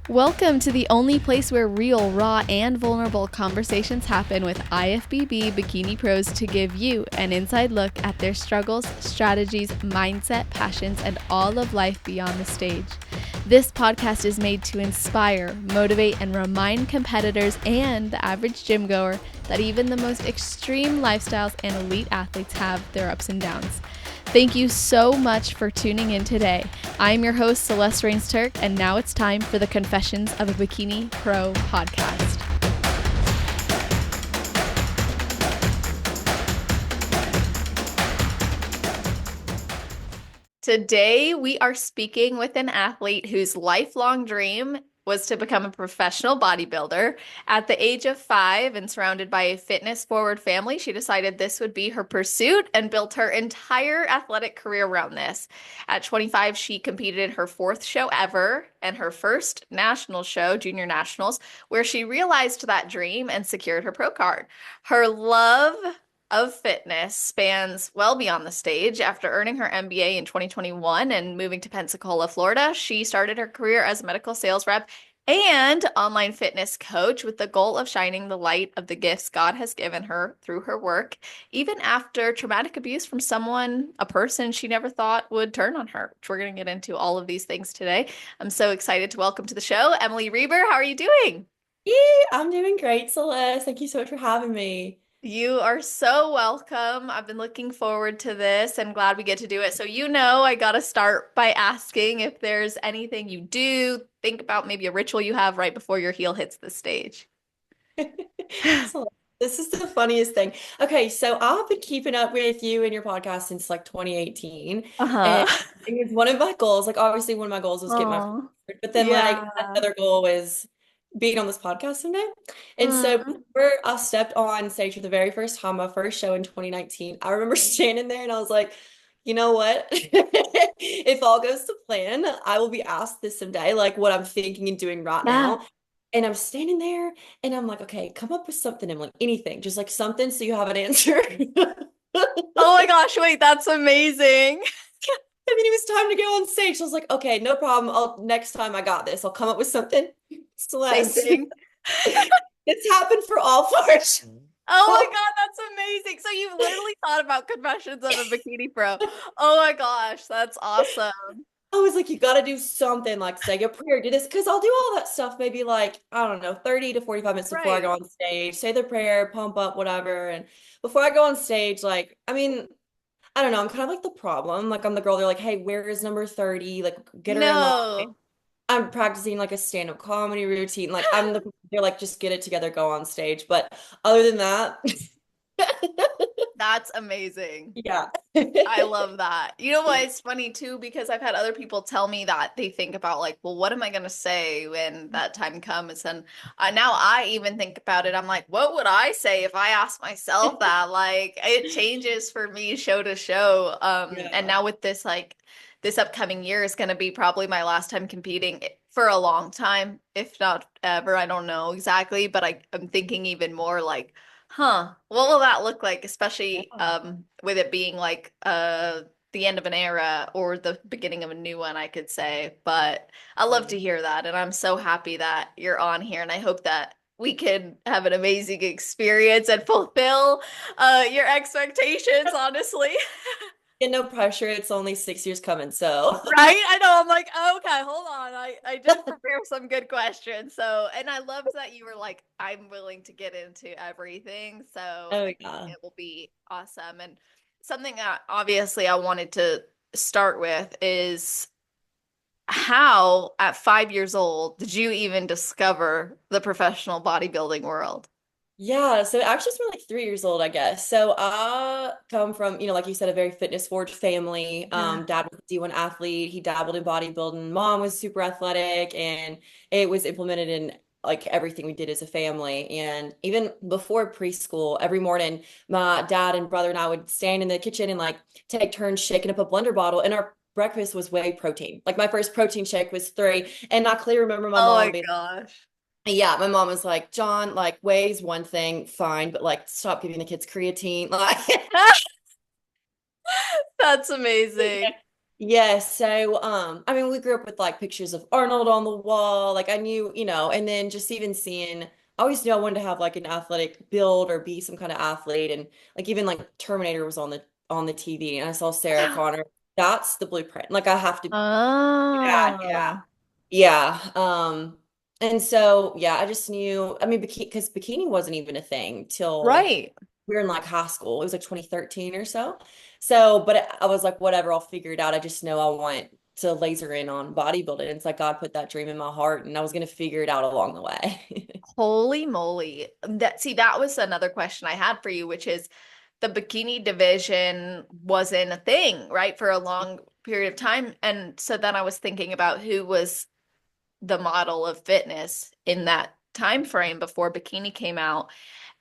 Welcome to the only place where real, raw, and vulnerable conversations happen with IFBB Bikini Pros to give you an inside look at their struggles, strategies, mindset, passions, and all of life beyond the stage. This podcast is made to inspire, motivate, and remind competitors and the average gym goer that even the most extreme lifestyles and elite athletes have their ups and downs. Thank you so much for tuning in today. I'm your host, Celeste Turk, and now it's time for the Confessions of a Bikini Pro podcast. Today, we are speaking with an athlete whose lifelong dream was to become a professional bodybuilder. At the age of 5 and surrounded by a fitness-forward family, she decided this would be her pursuit and built her entire athletic career around this. At 25, she competed in her 4th show ever and her first national show, Junior Nationals, where she realized that dream and secured her pro card. Her love of fitness spans well beyond the stage. After earning her MBA in 2021 and moving to Pensacola, Florida, she started her career as a medical sales rep and online fitness coach with the goal of shining the light of the gifts God has given her through her work, even after traumatic abuse from a person she never thought would turn on her. We're going to get into all of these things today. I'm so excited to welcome to the show, Emily Reber. How are you doing? Yeah, I'm doing great, Celeste. Thank you so much for having me. You are so welcome. I've been looking forward to this and glad we get to do it. So, I got to start by asking if there's anything you do, think about maybe a ritual you have right before your heel hits the stage. Celeste, this is the funniest thing. Okay, so I've been keeping up with you and your podcast since like 2018. Uh-huh. And it was one of my goals. Like, obviously, one of my goals was get my first Oh, word, but then, like, yeah. another goal was being on this podcast someday. And so, Mm. before I stepped on stage for the very first time, my first show in 2019, I remember standing there and I was like, you know what? If all goes to plan, I will be asked this someday, like what I'm thinking and doing right Yeah. now. And I'm standing there and I'm like, okay, come up with something, Emily, anything, just like something so you have an answer. Oh my gosh, wait, that's amazing. And then it was time to go on stage. So I was like, okay, no problem. Next time I got this. I'll come up with something. Same Celeste. thing. It's happened for all four. Oh my Oh, God, that's amazing. So you literally thought about Confessions of a Bikini Pro. Oh my gosh, that's awesome. I was like, you got to do something like say a prayer, do this, because I'll do all that stuff maybe like, I don't know, 30 to 45 minutes before I go Right. on stage, say the prayer, pump up, whatever. And before I go on stage, like, I mean, I don't know, I'm kind of like the problem. Like, I'm the girl, they're like, hey, where is number 30? Like, get her in line. No. I'm practicing like a stand-up comedy routine. Like, they're like, just get it together, go on stage. But other than that, That's amazing. yeah. I love that. You know what? It's funny too because I've had other people tell me that they think about like, well, what am I going to say when that time comes? And now I even think about it. I'm like, what would I say if I asked myself that? Like, it changes for me show to show. And Yeah. now with this, like, this upcoming year is going to be probably my last time competing for a long time, if not ever. I don't know exactly, but I'm thinking even more like, huh, what will that look like, especially Yeah. with it being like the end of an era or the beginning of a new one, I could say. But I love to hear that, and I'm so happy that you're on here, and I hope that we can have an amazing experience and fulfill your expectations, honestly. And no pressure. It's only 6 years coming, so Right? I know. I'm like, okay, hold on. I did prepare some good questions. So, and I loved that you were like, I'm willing to get into everything. So oh I think yeah. it will be awesome. And something that obviously I wanted to start with is how at 5 years old did you even discover the professional bodybuilding world? Yeah, so actually it's been like 3 years old, I guess. So I come from, like you said, a very fitness forward family. Yeah. Dad was a D1 athlete. He dabbled in bodybuilding. Mom was super athletic, and it was implemented in like everything we did as a family. And even before preschool, every morning, my dad and brother and I would stand in the kitchen and like take turns shaking up a blender bottle. And our breakfast was whey protein. Like my first protein shake was three. And I clearly remember my Oh mom my being gosh. yeah, my mom was like, John, like whey's one thing, fine, but like stop giving the kids creatine. Like That's amazing. Yeah, so I mean we grew up with like pictures of Arnold on the wall. Like I knew, and then just even seeing I always knew I wanted to have like an athletic build or be some kind of athlete. And like even like Terminator was on the TV and I saw Sarah Connor. That's the blueprint. Like I have to do that. Yeah. Oh, Yeah. And so yeah, I just knew, I mean, because bikini wasn't even a thing till right. we were in like high school. It was like 2013 or so. So, but I was like, whatever, I'll figure it out. I just know I want to laser in on bodybuilding. And it's like God put that dream in my heart and I was going to figure it out along the way. Holy moly. That was another question I had for you, which is the bikini division wasn't a thing, right, for a long period of time. And so then I was thinking about who was the model of fitness in that time frame before bikini came out.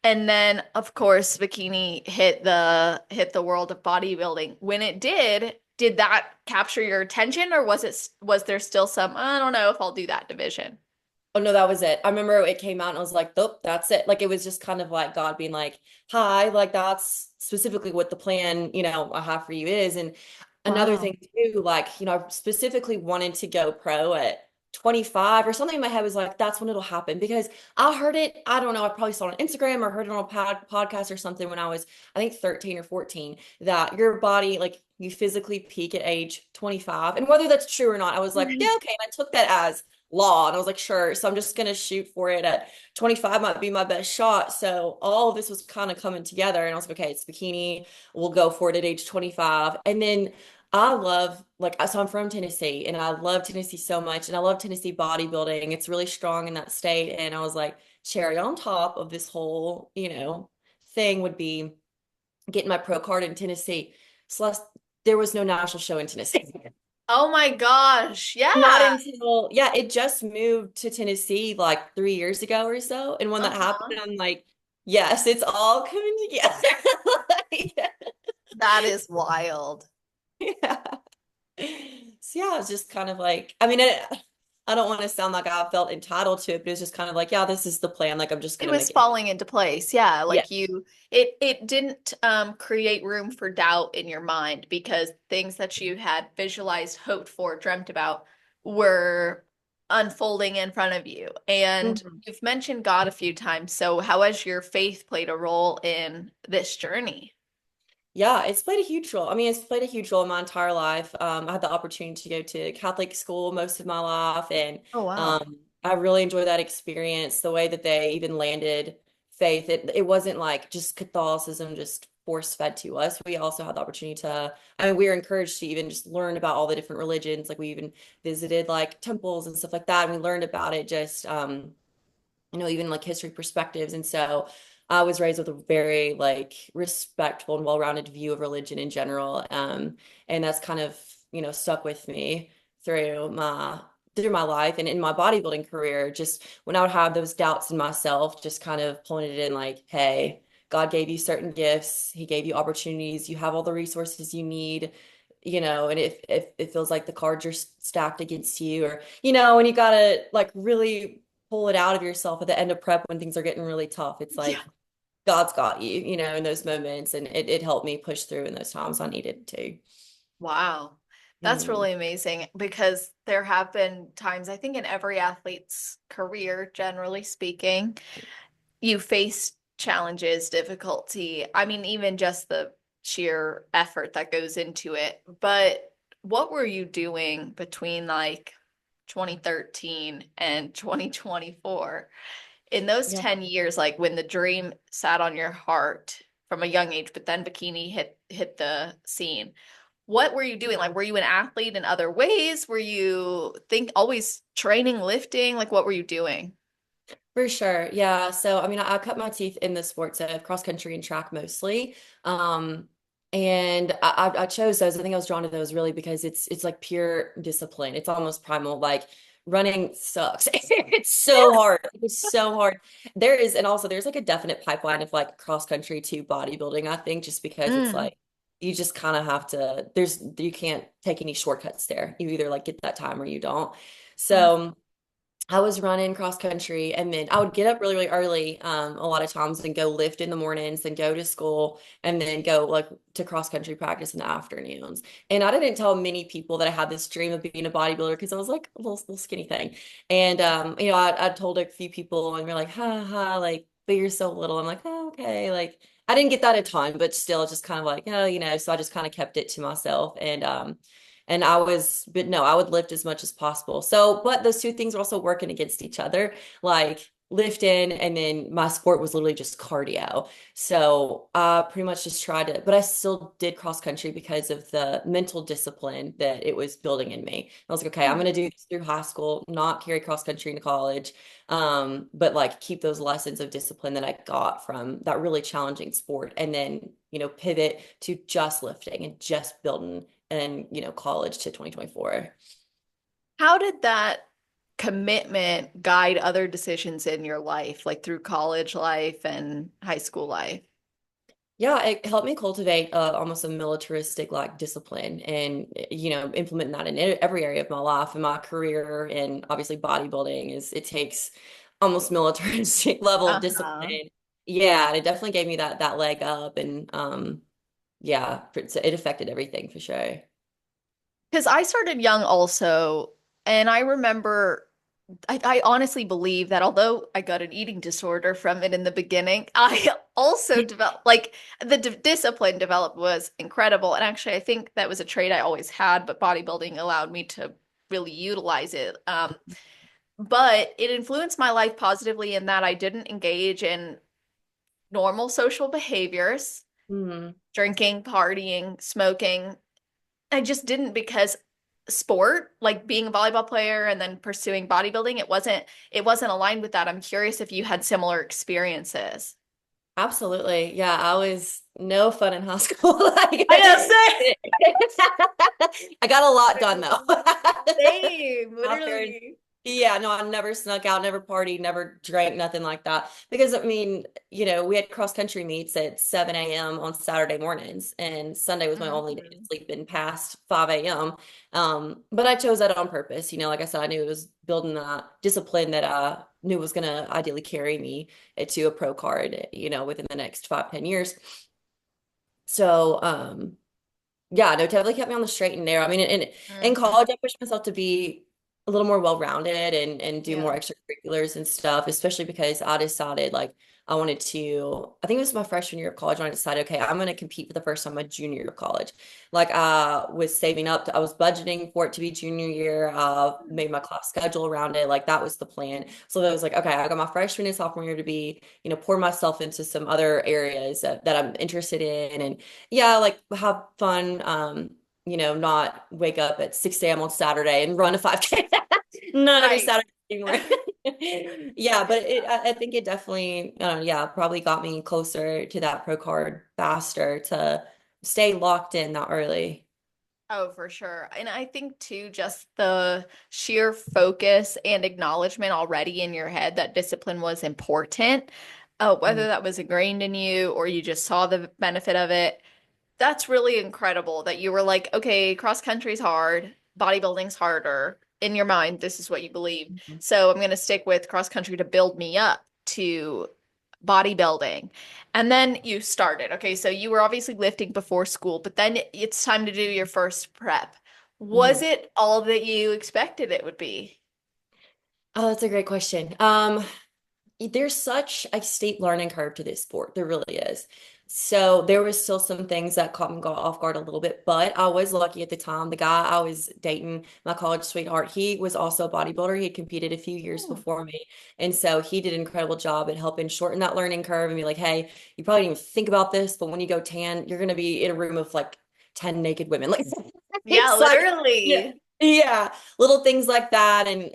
And then of course bikini hit the world of bodybuilding. When it did that capture your attention or was there still some I don't know if I'll do that division? Oh no, that was it. I remember it came out and I was like, "Oh, that's it." Like it was just kind of like God being like, "Hi," like that's specifically what the plan, I have for you is. And another Wow. thing too, like, I specifically wanted to go pro at 25 or something in my head was like, that's when it'll happen because I heard it, I don't know, I probably saw it on Instagram or heard it on a podcast or something when I was, I think 13 or 14, that your body, like you physically peak at age 25. And whether that's true or not, I was like, yeah, okay. And I took that as law. And I was like, sure. So I'm just going to shoot for it at 25 might be my best shot. So all of this was kind of coming together. And I was like, okay, it's bikini. We'll go for it at age 25. And then I love, like, so I'm from Tennessee and I love Tennessee so much. And I love Tennessee bodybuilding. It's really strong in that state. And I was like, cherry on top of this whole, thing would be getting my pro card in Tennessee. Celeste, there was no national show in Tennessee. Oh my gosh. Not Yeah. until, yeah, it just moved to Tennessee like 3 years ago or so. And when that Uh-huh. happened, I'm like, yes, it's all coming together. Yeah. That is wild. Yeah. So yeah, it's just kind of like, I mean, I don't want to sound like I felt entitled to it, but it's just kind of like, yeah, this is the plan. Like I'm just It gonna was make it. falling into place. Yeah, Yeah. like it didn't create room for doubt in your mind because things that you had visualized, hoped for, dreamt about were unfolding in front of you. And Mhm. you've mentioned God a few times. So how has your faith played a role in this journey? Yeah, it's played a huge role. I mean, it's played a huge role in my entire life. I had the opportunity to go to Catholic school most of my life, and Oh, wow. I really enjoyed that experience. The way that they even landed faith, it wasn't like just Catholicism just force fed to us. We also had the opportunity to, I mean, we were encouraged to even just learn about all the different religions. Like we even visited like temples and stuff like that, and we learned about it just even like history perspectives. And so I was raised with a very like respectful and well-rounded view of religion in general. And that's kind of, stuck with me through my life and in my bodybuilding career. Just when I would have those doubts in myself, just kind of pulling it in like, hey, God gave you certain gifts, He gave you opportunities, you have all the resources you need. And if it feels like the cards are stacked against you, or and you gotta like really pull it out of yourself at the end of prep when things are getting really tough. It's Yeah. like God's got you, in those moments. And it helped me push through in those times I needed to. Wow. That's Mm. really amazing because there have been times, I think, in every athlete's career, generally speaking, you face challenges, difficulty. I mean, even just the sheer effort that goes into it. But what were you doing between like 2013 and 2024? In those Yeah. 10 years, like when the dream sat on your heart from a young age, but then bikini hit the scene. What were you doing? Like, were you an athlete in other ways? Were you think always training, lifting? Like, what were you doing? For sure. Yeah. So, I mean, I cut my teeth in the sports of cross country and track mostly. Um, and I chose those. I think I was drawn to those really because it's like pure discipline. It's almost primal. Like running sucks. It's so hard. It's so hard. And also there's like a definite pipeline of like cross country to bodybuilding, I think, just because it's Mm, like you just kind of have to, you can't take any shortcuts there. You either like get that time or you don't. mm, So I was running cross country, and then I would get up really, really early, a lot of times, and go lift in the mornings, then go to school, and then go like to cross country practice in the afternoons. And I didn't tell many people that I had this dream of being a bodybuilder because I was like a little skinny thing. And I told a few people, and they're like, ha ha, like, but you're so little. I'm like, oh, okay. Like I didn't get that a ton, but still just kind of like, oh, so I just kind of kept it to myself. And but no, I would lift as much as possible. So, but those two things are also working against each other, like lifting, and then my sport was literally just cardio. So I pretty much just tried to, but I still did cross country because of the mental discipline that it was building in me. I was like, okay, I'm going to do this through high school, not carry cross country into college, but like keep those lessons of discipline that I got from that really challenging sport, and then, pivot to just lifting and just building and college to 2024. How did that commitment guide other decisions in your life, like through college life and high school life? Yeah, it helped me cultivate almost a militaristic like discipline, and implementing that in every area of my life and my career. And obviously bodybuilding is, it takes almost militaristic level of Uh-huh. discipline. Yeah, and it definitely gave me that leg up, and yeah, it affected everything for sure. Because I started young also, and I remember I honestly believe that although I got an eating disorder from it in the beginning, I also developed like the d discipline developed was incredible. And actually, I think that was a trait I always had, but bodybuilding allowed me to really utilize it. But it influenced my life positively in that I didn't engage in normal social behaviors, Mhm. drinking, partying, smoking. I just didn't because sport, like being a volleyball player and then pursuing bodybuilding, it wasn't aligned with that. I'm curious if you had similar experiences. Absolutely. Yeah, I was no fun in high school. Like, I know, same. I got a lot done though. Same, My parents, literally. yeah, no, I never snuck out, never partied, never drank, nothing like that. Because I mean, we had cross country meets at 7 a.m. on Saturday mornings, and Sunday was my only day to Mhm. sleep in past 5 a.m. But I chose that on purpose. Like I said, I knew it was building that discipline that I knew was gonna ideally carry me to a pro card, within the next 5, 10 years. So, yeah, no, definitely kept me on the straight and narrow. I mean, in Mhm. college, I pushed myself to be a little more well-rounded, and do more Yeah. extracurriculars and stuff, especially because I decided like I wanted to, I think it was my freshman year of college when I decided, okay, I'm going to compete for the first time my junior year of college. Like I was saving up, I was budgeting for it to be junior year. Made my class schedule around it. Like that was the plan. So that was like, okay, I got my freshman and sophomore year to be, pour myself into some other areas that I'm interested in. And yeah, like have fun, not wake up at 6 a.m. on Saturday and run a 5K. Not every Right. Saturday anymore. Yeah, but I think it definitely, yeah, probably got me closer to that pro card faster to stay locked in that early. Oh, for sure. And I think too, just the sheer focus and acknowledgement already in your head that discipline was important, whether Mhm. that was ingrained in you or you just saw the benefit of it, that's really incredible that you were like, okay, cross country's hard, bodybuilding's harder. In your mind, this is what you believe. So I'm going to stick with cross country to build me up to bodybuilding. And then you started. Okay, so you were obviously lifting before school, but then it's time to do your first prep. Was Mhm. it all that you expected it would be? Oh, that's a great question. There's such a steep learning curve to this sport. There really is. So there was still some things that caught me off guard a little bit, but I was lucky at the time. The guy I was dating, my college sweetheart, he was also a bodybuilder. He had competed a few years Oh. before me. And so he did an incredible job at helping shorten that learning curve and be like, hey, you probably didn't even think about this, but when you go tan, you're going to be in a room of like 10 naked women. Like, Yeah, it's like, yeah. literally. Yeah, little things like that. And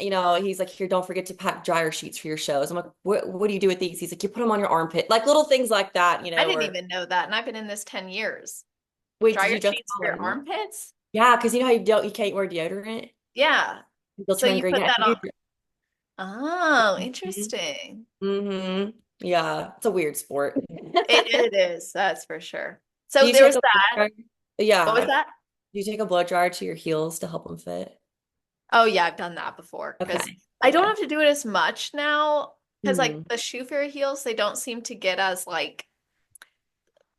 he's like, here, don't forget to pack dryer sheets for your shows. I'm like, what do you do with these? He's like, you put them on your armpit. Like little things like that, I didn't or even know that, and I've been in this 10 years. wait, did Dryer you just sheets for your learn that? armpits? Yeah, because you know how you can't wear deodorant? Yeah. They'll So turn you green. put Yeah, that you on. do. Oh, interesting. Mm-hmm. Yeah, it's a weird sport. It is, that's for sure. Do So you there take was a blow that. dryer? What was Yeah. that? Do you take a blow dryer to your heels to help them fit? Oh yeah, I've done that before because Okay. I don't Okay. have to do it as much now because like Hmm. the shoe fairy heels, they don't seem to get as like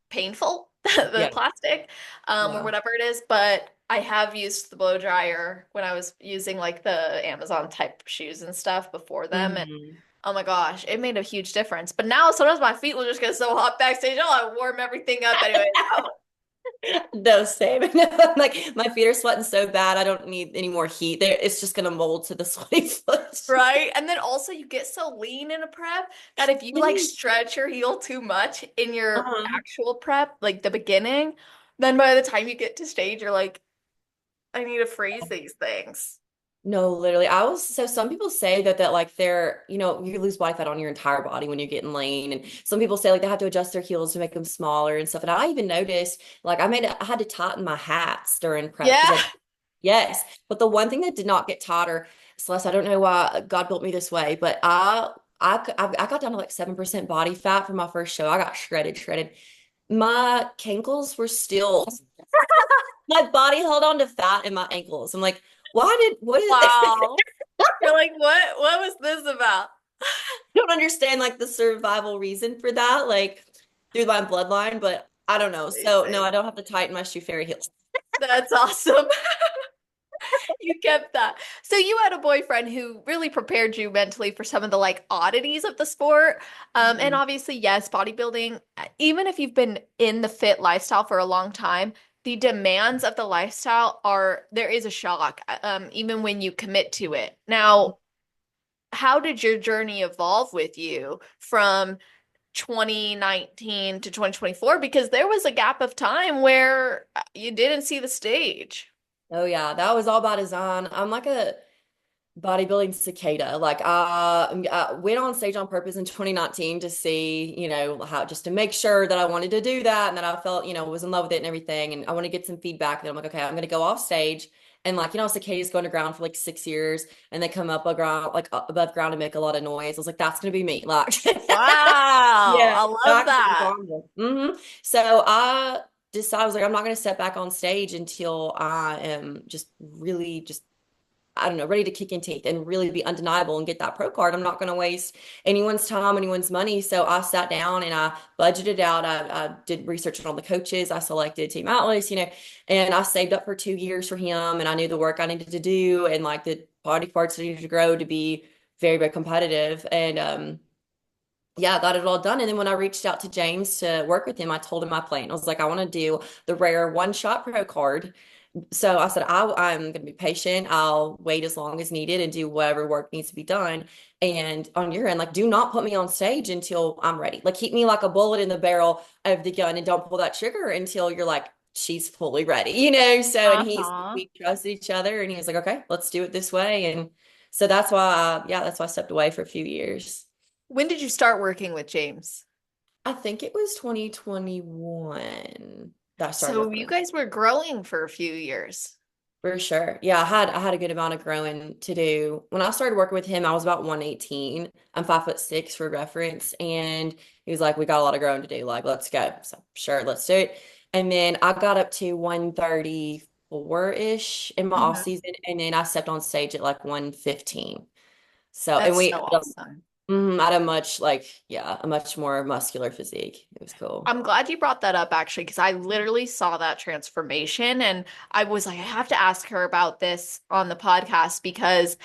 painful, the Yeah. plastic, or Yeah. whatever it is. But I have used the blow dryer when I was using like the Amazon type shoes and stuff before them. And Hmm. oh my gosh, it made a huge difference. But now sometimes my feet will just get so hot backstage. Oh, I warm everything up anyway now. No, same. Like my feet are sweating so bad, I don't need any more heat. There, it's just gonna mold to the sweaty foot. Right? And then also you get so lean in a prep that if you like stretch your heel too much in your Uh-huh. actual prep, like the beginning, then by the time you get to stage, you're like, I need to freeze these things. No, literally. I was so some people say that like they're, you lose body fat on your entire body when you're getting lean. And some people say like they have to adjust their heels to make them smaller and stuff. And I even noticed like I had to tighten my hats during prep because Yeah. I yes. But the one thing that did not get tighter, Celeste, I don't know why God built me this way, but I got down to like 7% body fat for my first show. I got shredded, shredded. My cankles were still my body held on to fat in my ankles. I'm like, what is Wow. You're like, what was this about? don't understand like the survival reason for that, like through my bloodline, but I don't know. So no, Amazing. I don't have to tighten my shoe fairy heels. That's awesome. You kept that. So you had a boyfriend who really prepared you mentally for some of the like oddities of the sport. And Mhm. obviously, yes, bodybuilding, even if you've been in the fit lifestyle for a long time, the demands of the lifestyle are there is a shock, even when you commit to it. Now, how did your journey evolve with you from 2019 to 2024? Because there was a gap of time where you didn't see the stage. Oh yeah, that was all by design. I'm like a bodybuilding cicada. Like I went on stage on purpose in 2019 to see, how just to make sure that I wanted to do that and that I felt, was in love with it and everything. And I want to get some feedback. And I'm like, okay, I'm gonna go off stage. And like, cicadas go underground for like 6 years and they come up above ground and make a lot of noise. I was like, that's gonna be me. Like Wow, yeah, I love back to that. normal. So I decided I was like, I'm not gonna step back on stage until I am just really just I don't know, ready to kick in teeth and really be undeniable and get that pro card. I'm not going to waste anyone's time, anyone's money. So I sat down and I budgeted out. I did research on all the coaches. I selected Team Atlas, and I saved up for 2 years for him. And I knew the work I needed to do and like the body parts that needed to grow to be very, very competitive. And yeah, I got it all done. And then when I reached out to James to work with him, I told him my plan. I was like, I want to do the rare one shot pro card. So I said, I'm going to be patient. I'll wait as long as needed and do whatever work needs to be done. And on your end, like, do not put me on stage until I'm ready. Like, keep me like a bullet in the barrel of the gun and don't pull that trigger until you're like, she's fully ready, So, and Uh-huh. we trusted each other and he was like, okay, let's do it this way. And so that's why, yeah, that's why I stepped away for a few years. When did you start working with James? I think it was 2021 that I started So working you with him. guys were growing for a few years. For sure. Yeah, I had a good amount of growing to do. When I started working with him, I was about 118. I'm 5'6" for reference. And he was like, we got a lot of growing to do. Like, let's go. So sure, let's do it. And then I got up to 134-ish in my off Mhm. season. And then I stepped on stage at like 115. So, and That's we so awesome. had a much yeah, a much more muscular physique. It was cool. I'm glad you brought that up actually, because I literally saw that transformation and I was like, I have to ask her about this on the podcast because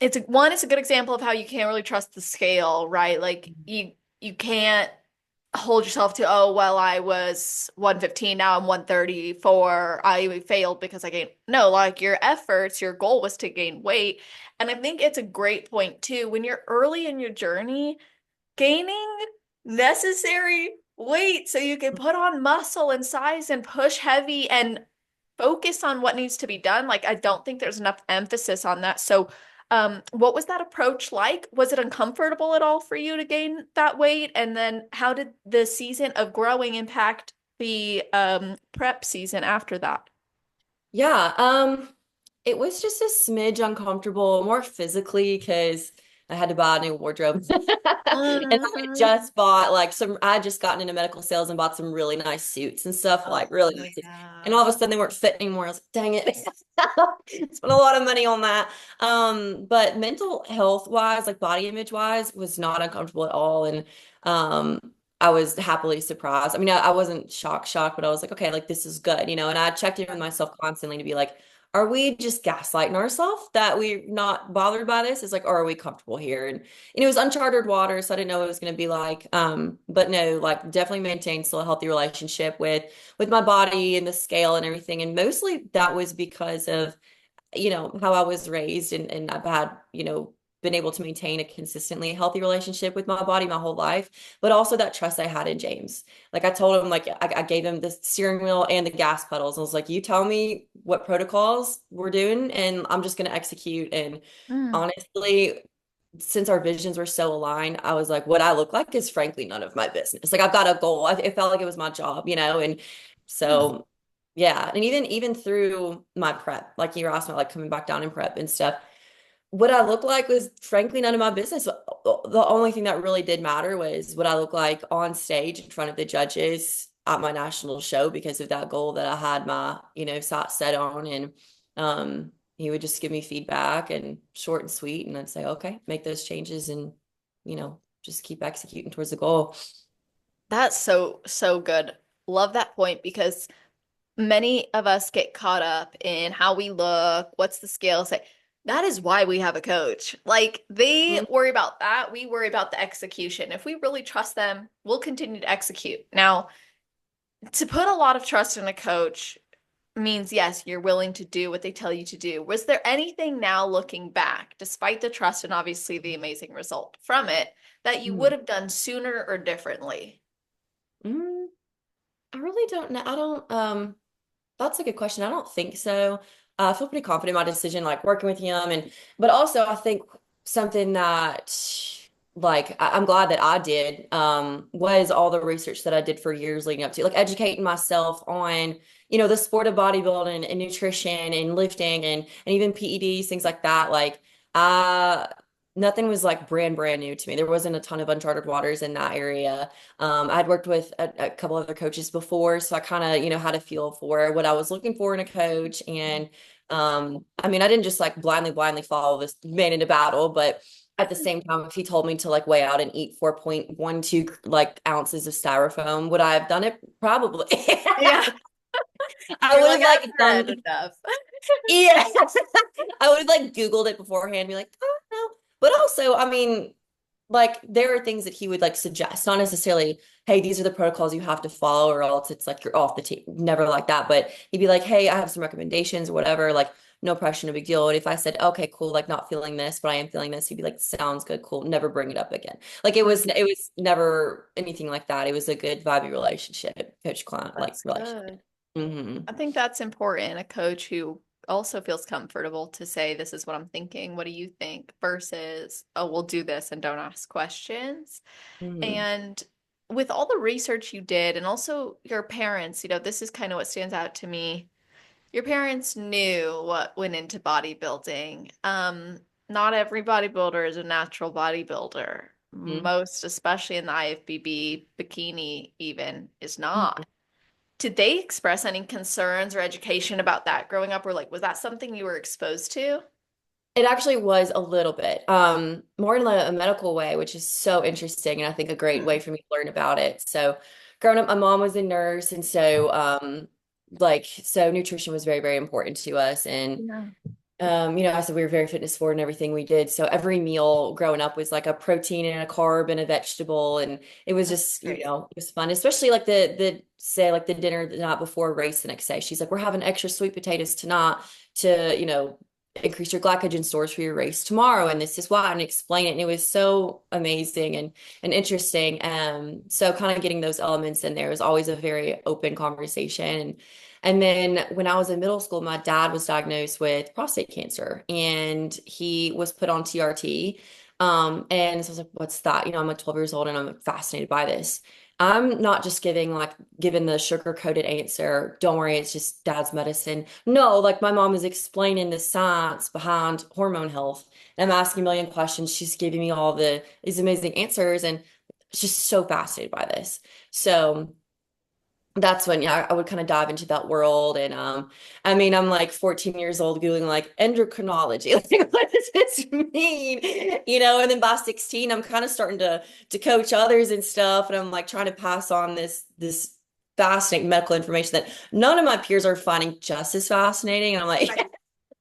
it's a good example of how you can't really trust the scale, right? Like you can't hold yourself to, oh, well, I was 115, now I'm 134. I failed because I gained. No, like your efforts, your goal was to gain weight. And I think it's a great point too. When you're early in your journey, gaining necessary weight so you can put on muscle and size and push heavy and focus on what needs to be done. Like, I don't think there's enough emphasis on that. So, what was that approach like? Was it uncomfortable at all for you to gain that weight? And then how did the season of growing impact the prep season after that? Yeah, it was just a smidge uncomfortable, more physically, because I had to buy a new wardrobe. And I had Uh-huh. just bought like I had just gotten into medical sales and bought some really nice suits and stuff, like really Oh nice suits. And yeah. all of a sudden they weren't fit anymore. I was like, dang it. Spent a lot of money on that. But mental health wise, like body image wise, was not uncomfortable at all. And um I was happily surprised. I mean, I wasn't shocked, but I was like, okay, like this is good, And I checked in with myself constantly to be like, are we just gaslighting ourselves that we're not bothered by this? It's like, or are we comfortable here? And it was uncharted water, so I didn't know what it was going to be like. But no, like definitely maintained still a healthy relationship with my body and the scale and everything. And mostly that was because of how I was raised and I've had, been able to maintain a consistently healthy relationship with my body my whole life, but also that trust I had in James. Like I told him, like I gave him the steering wheel and the gas pedals. I was like, you tell me what protocols we're doing and I'm just going to execute. And Mm. honestly, since our visions were so aligned, I was like, what I look like is frankly none of my business. Like I've got a goal. It felt like it was my job, and Yes. so yeah. And even through my prep, like you were asking about like coming back down in prep and stuff, what I looked like was frankly none of my business. The only thing that really did matter was what I look like on stage in front of the judges at my national show because of that goal that I had my, sights set on. And he would just give me feedback and short and sweet. And I'd say, okay, make those changes and, just keep executing towards the goal. That's so, so good. Love that point because many of us get caught up in how we look, what's the scale say. That is why we have a coach. Like they Mhm. worry about that. We worry about the execution. If we really trust them, we'll continue to execute. Now, to put a lot of trust in a coach means yes, you're willing to do what they tell you to do. Was there anything now looking back, despite the trust and obviously the amazing result from it, that you would Mhm. have done sooner or differently? Mm, I really don't know. I don't, that's a good question. I don't think so. I feel pretty confident in my decision, like working with him, but also I think something that, like, I'm glad that I did, was all the research that I did for years leading up to, like, educating myself on, the sport of bodybuilding and nutrition and lifting and even PEDs, things like that. Like, I nothing was like brand new to me. There wasn't a ton of uncharted waters in that area. I'd worked with a couple other coaches before, so I kind of, had a feel for what I was looking for in a coach. And I mean, I didn't just like blindly follow this man into battle, but at the same time, if he told me to like weigh out and eat 4.12 like ounces of styrofoam, would I have done it? Probably. Yeah. I You're would like, have I've like read done, enough. yeah. I would have like Googled it beforehand, and be like, oh no. But also, I mean, like there are things that he would like suggest, not necessarily, hey, these are the protocols you have to follow, or else it's like you're off the team. Never like that. But he'd be like, hey, I have some recommendations or whatever, like no pressure, no big deal. And if I said, okay, cool, like not feeling this, but I am feeling this, he'd be like, sounds good, cool, never bring it up again. Like it was never anything like that. It was a good vibey relationship, coach client like That's relationship. good. Hmm. I think that's important. A coach who also feels comfortable to say, this is what I'm thinking. What do you think? Versus, oh, we'll do this and don't ask questions. Hmm. And with all the research you did, and also your parents, this is kind of what stands out to me. Your parents knew what went into bodybuilding. Not every bodybuilder is a natural bodybuilder. Hmm. Most, especially in the IFBB, bikini even, is Hmm. not. Did they express any concerns or education about that growing up? Or like, was that something you were exposed to? It actually was a little bit, more in a medical way, which is so interesting, and I think a great Hmm. way for me to learn about it. So, growing up, my mom was a nurse, and so, so nutrition was very, very important to us. And Yeah. I said we were very fitness forward in everything we did. So every meal growing up was like a protein and a carb and a vegetable, and it was That's just, great. it was fun, especially like the say like the dinner the night before a race the next day. She's like, we're having extra sweet potatoes tonight to, increase your glycogen stores for your race tomorrow, and this is why, and explain it. And it was so amazing and interesting. So kind of getting those elements in there was always a very open conversation. And then when I was in middle school, my dad was diagnosed with prostate cancer and he was put on TRT. And so I was like, what's that? I'm like 12 years old and I'm fascinated by this. I'm not just giving the sugar-coated answer, don't worry, it's just dad's medicine. No, like my mom is explaining the science behind hormone health. And I'm asking a million questions. She's giving me all these amazing answers and just so fascinated by this. So that's when, yeah, I would kind of dive into that world. And I mean, I'm like 14 years old Googling like endocrinology. Like, what does this mean? And then by 16, I'm kind of starting to coach others and stuff. And I'm like trying to pass on this fascinating medical information that none of my peers are finding just as fascinating. And I'm like, Right.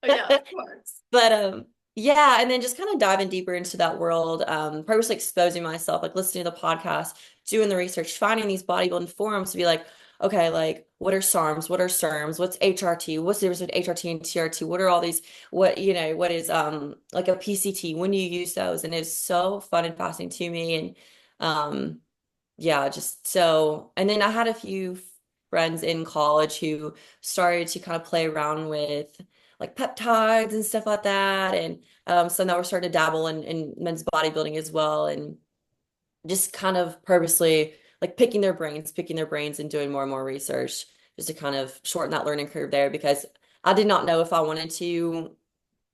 Oh, yeah, of course. but yeah, and then just kind of diving deeper into that world, purposely exposing myself, like listening to the podcast, doing the research, finding these bodybuilding forums to be like, okay, like what are SARMs? What are SERMs? What's HRT? What's the difference between HRT and TRT? What are all these, what is like a PCT? When do you use those? And it's so fun and fascinating to me. And yeah, just so, and then I had a few friends in college who started to kind of play around with like peptides and stuff like that. And some that were starting to dabble in men's bodybuilding as well. And just kind of purposely like picking their brains and doing more and more research just to kind of shorten that learning curve there because I did not know if I wanted to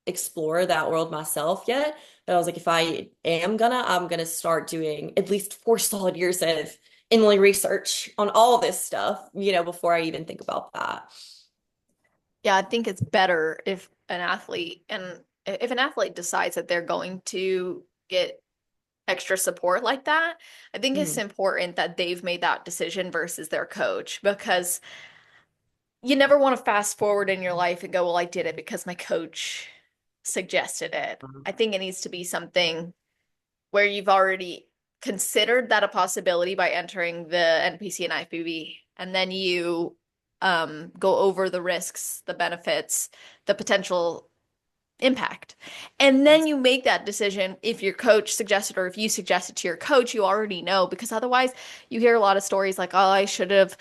explore that world myself yet. But I was like, if I'm gonna start doing at least 4 solid years of inline research on all this stuff, before I even think about that. Yeah, I think it's better if an athlete decides that they're going to get extra support like that, I think it's Mhm. important that they've made that decision versus their coach because you never want to fast forward in your life and go, well, I did it because my coach suggested it. I think it needs to be something where you've already considered that a possibility by entering the NPC and IFBB, and then you go over the risks, the benefits, the potential impact. And then Yes. you make that decision if your coach suggested or if you suggest it to your coach, you already know because otherwise you hear a lot of stories like, oh, I should have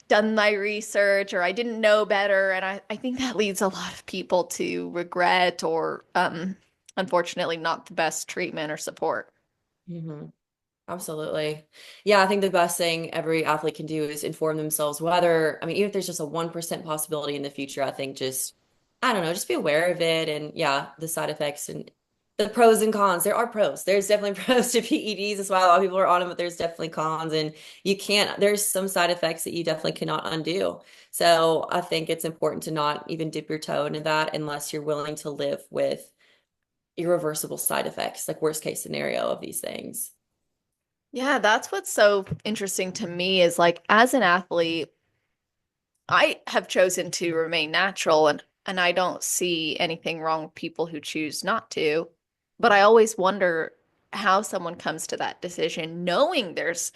done my research or I didn't know better. And I think that leads a lot of people to regret or unfortunately not the best treatment or support. hmm Absolutely. Yeah, I think the best thing every athlete can do is inform themselves I mean, even if there's just a 1% possibility in the future, I think I don't know, just be aware of it and yeah, the side effects and the pros and cons. There are pros. There's definitely pros to PEDs. That's why a lot of people are on them, but there's definitely cons and there's some side effects that you definitely cannot undo. So I think it's important to not even dip your toe into that unless you're willing to live with irreversible side effects, like worst case scenario of these things. Yeah, that's what's so interesting to me is like as an athlete, I have chosen to remain natural and I don't see anything wrong with people who choose not to. But I always wonder how someone comes to that decision knowing there's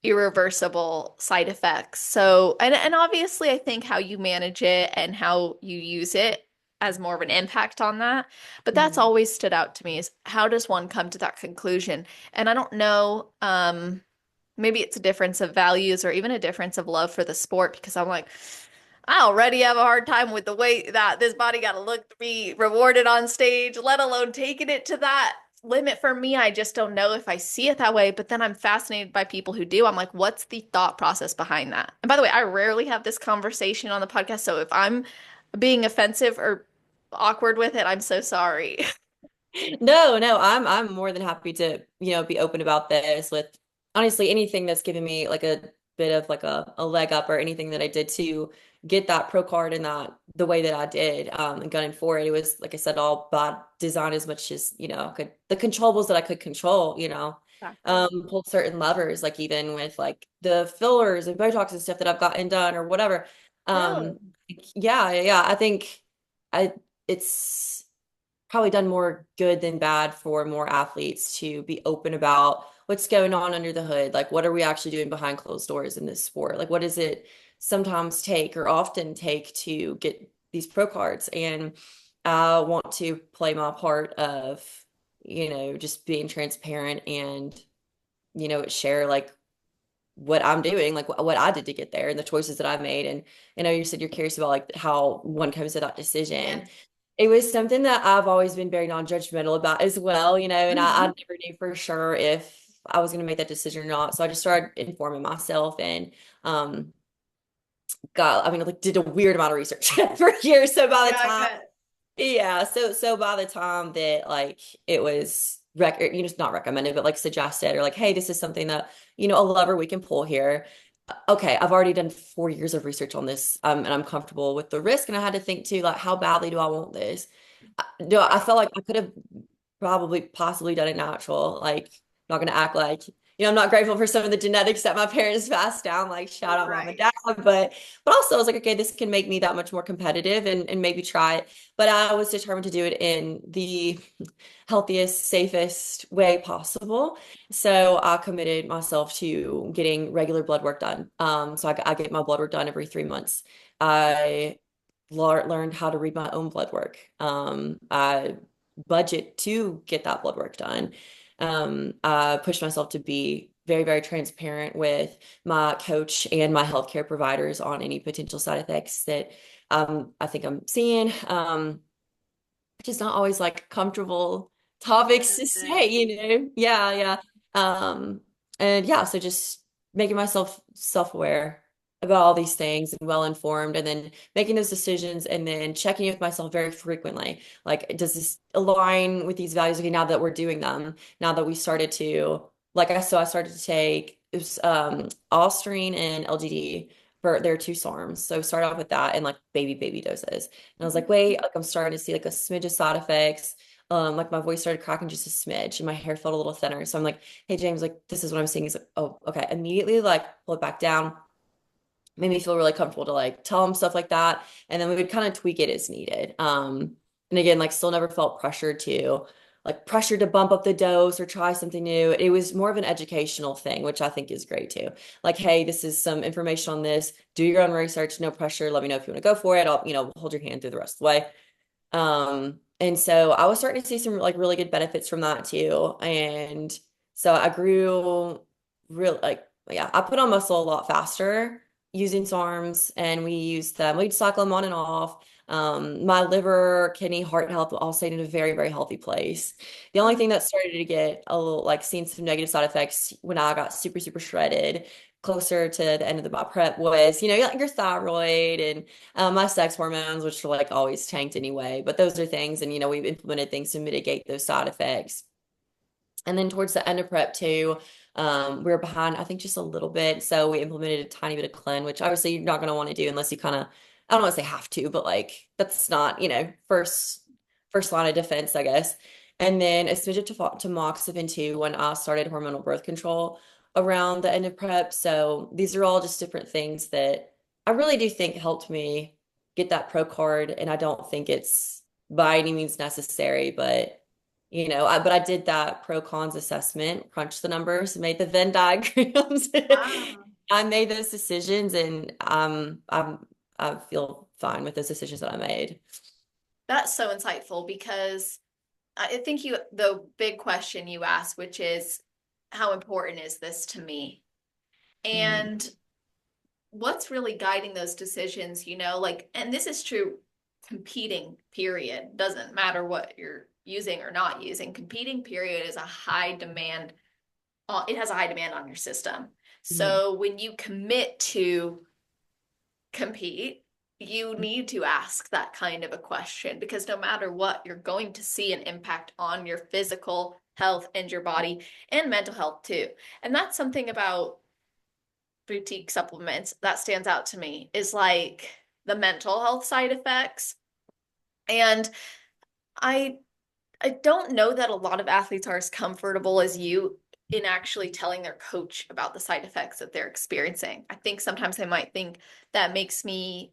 irreversible side effects. So, and obviously I think how you manage it and how you use it has more of an impact on that. But that's Mhm. always stood out to me is how does one come to that conclusion? And I don't know, maybe it's a difference of values or even a difference of love for the sport because I'm like, I already have a hard time with the way that this body got to look to be rewarded on stage, let alone taking it to that limit for me. I just don't know if I see it that way. But then I'm fascinated by people who do. I'm like, what's the thought process behind that? And by the way, I rarely have this conversation on the podcast. So if I'm being offensive or awkward with it, I'm so sorry. No, I'm more than happy to, be open about this with honestly anything that's given me like a bit of like a leg up or anything that I did to get that pro card and that the way that I did and gunning for it. It was like I said, all bad design as much as, could the controllables that I could control, Exactly. pulled certain levers, like even with like the fillers and Botox and stuff that I've gotten done or whatever. Really? Um yeah, I think I it's probably done more good than bad for more athletes to be open about what's going on under the hood. Like, what are we actually doing behind closed doors in this sport? Like, what does it sometimes take or often take to get these pro cards? And I want to play my part of, just being transparent and, share like what I'm doing, like what I did to get there and the choices that I've made. And I know you said you're curious about like how one comes to that decision. Yeah. It was something that I've always been very non-judgmental about as well, and I never knew for sure if I was going to make that decision or not. So I just started informing myself and um like did a weird amount of research for years. So by the Yeah, I time bet. yeah, so by the time that like it was it's not recommended, but like suggested or like, hey, this is something that, a lever we can pull here. Okay, I've already done 4 years of research on this, and I'm comfortable with the risk. And I had to think too, like, how badly do I want this? I Right. felt like I could have probably possibly done it natural. Like, not gonna act like, I'm not grateful for some of the genetics that my parents passed down, like shout out mom and Right. dad, but also I was like, okay, this can make me that much more competitive and maybe try it. But I was determined to do it in the healthiest, safest way possible. So I committed myself to getting regular blood work done. So I get my blood work done every 3 months. I learned how to read my own blood work. I budget to get that blood work done. I pushed myself to be very, very transparent with my coach and my healthcare providers on any potential side effects that I think I'm seeing. Which is not always like comfortable topics to say, Right. Yeah, yeah. And yeah, so just making myself self-aware about all these things and well-informed, and then making those decisions and then checking with myself very frequently. Like, does this align with these values? Okay, now that we're doing them, now that we started to, I started to take it was Allstream and LGD for their two SARMs. So start off with that and like baby doses. And I was like, wait, like I'm starting to see like a smidge of side effects. Like my voice started cracking just a smidge and my hair felt a little thinner. So I'm like, hey James, like this is what I'm seeing. He's like, oh, okay. Immediately like pull it back down. Made me feel really comfortable to like tell him stuff like that. And then we would kind of tweak it as needed. And again, like still never felt pressured to bump up the dose or try something new. It was more of an educational thing, which I think is great too. Like, hey, this is some information on this. Do your own research, no pressure. Let me know if you want to go for it. I'll, hold your hand through the rest of the way. And so I was starting to see some like really good benefits from that too. And so I grew real like yeah, I put on muscle a lot faster using SARMs, and we used them. We'd cycle them on and off. My liver, kidney, heart health all stayed in a very, very healthy place. The only thing that started to get a little like seeing some negative side effects when I got super, super shredded closer to the end of my prep was, like your thyroid and my sex hormones, which are like always tanked anyway. But those are things, and we've implemented things to mitigate those side effects. And then towards the end of prep too, we were behind, I think, just a little bit. So we implemented a tiny bit of cleanse, which obviously you're not going to want to do unless you kind of, I don't want to say have to, but like that's not, first line of defense, I guess. And then a smidge of tamoxifen too when I started hormonal birth control around the end of prep. So these are all just different things that I really do think helped me get that pro card. And I don't think it's by any means necessary, but but I did that pro cons assessment, crunched the numbers, made the Venn diagrams. Wow. I made those decisions, and I feel fine with those decisions that I made. That's so insightful because I think the big question you asked, which is how important is this to me? Mhm. And what's really guiding those decisions, like, and this is true competing, period. Doesn't matter what you're using or not using. Competing, period, is a high demand. It has a high demand on your system. Mhm. So when you commit to compete, you need to ask that kind of a question because no matter what, you're going to see an impact on your physical health and your body and mental health too. And that's something about boutique supplements that stands out to me is like the mental health side effects. And I I don't know that a lot of athletes are as comfortable as you in actually telling their coach about the side effects that they're experiencing. I think sometimes they might think that makes me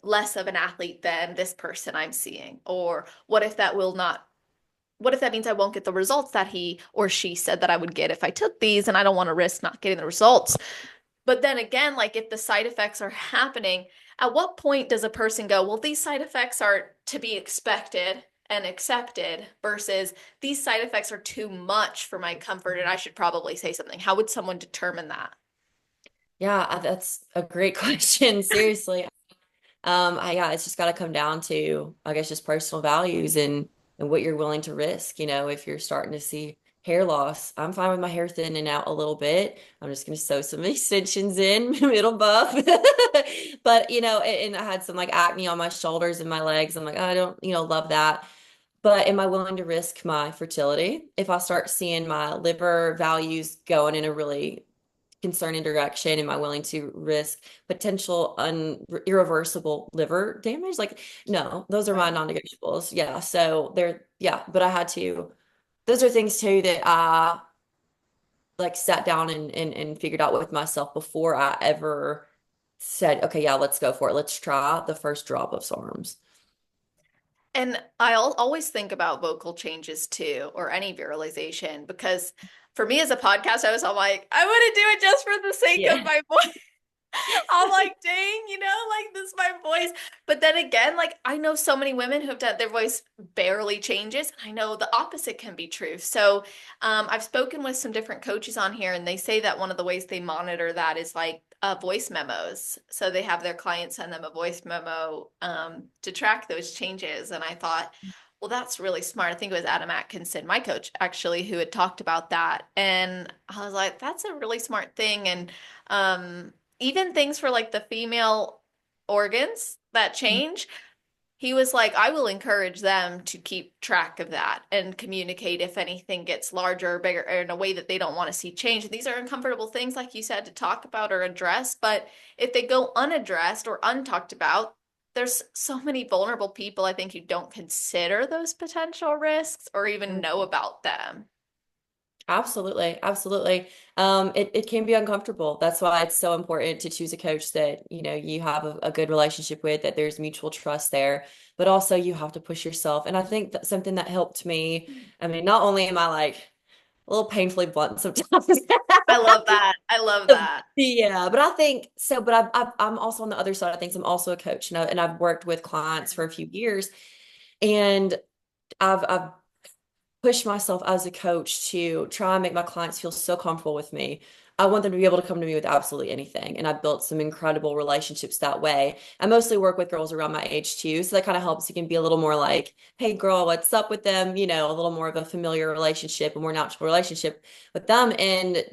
less of an athlete than this person I'm seeing. Or what if that means I won't get the results that he or she said that I would get if I took these and I don't want to risk not getting the results. But then again, like if the side effects are happening, at what point does a person go, well, these side effects are to be expected and accepted versus these side effects are too much for my comfort and I should probably say something? How would someone determine that? Yeah, that's a great question. Seriously. Yeah, it's just got to come down to, I guess, just personal values and what you're willing to risk, if you're starting to see. hair loss. I'm fine with my hair thinning out a little bit. I'm just going to sew some extensions in, middle buff. But, and I had some like acne on my shoulders and my legs. I'm like, I don't, love that. But am I willing to risk my fertility if I start seeing my liver values going in a really concerning direction? Am I willing to risk potential irreversible liver damage? Like, no, those are my Right. non-negotiables. Yeah. So yeah, but I had to, those are things too that I like sat down and figured out with myself before I ever said, okay, yeah, let's go for it. Let's try the first drop of SARMs. And always think about vocal changes too, or any virilization, because for me as a podcast host, I'm like, I want to do it just for the sake of Yeah. my voice. I'm like, dang, like this is my voice. But then again, like I know so many women who've done their voice barely changes. I know the opposite can be true. So I've spoken with some different coaches on here, and they say that one of the ways they monitor that is like voice memos. So they have their clients send them a voice memo to track those changes. And I thought, well, that's really smart. I think it was Adam Atkinson, my coach, actually, who had talked about that. And I was like, that's a really smart thing. And even things for like the female organs that change, he was like, I will encourage them to keep track of that and communicate if anything gets larger or bigger or in a way that they don't want to see change. And these are uncomfortable things, like you said, to talk about or address. But if they go unaddressed or untalked about, there's so many vulnerable people, I think, who don't consider those potential risks or even know about them. Absolutely, absolutely. It can be uncomfortable. That's why it's so important to choose a coach that, you have a good relationship with, that there's mutual trust there, but also you have to push yourself. And I think that something that helped me, I mean, not only am I like a little painfully blunt sometimes. I love that. I love that. Yeah, but I think so. But I'm also on the other side of things. I'm also a coach, and I've worked with clients for a few years, and I've push myself as a coach to try and make my clients feel so comfortable with me. I want them to be able to come to me with absolutely anything. And I've built some incredible relationships that way. I mostly work with girls around my age too. So that kind of helps. You can be a little more like, hey, girl, what's up with them? A little more of a familiar relationship, a more natural relationship with them. And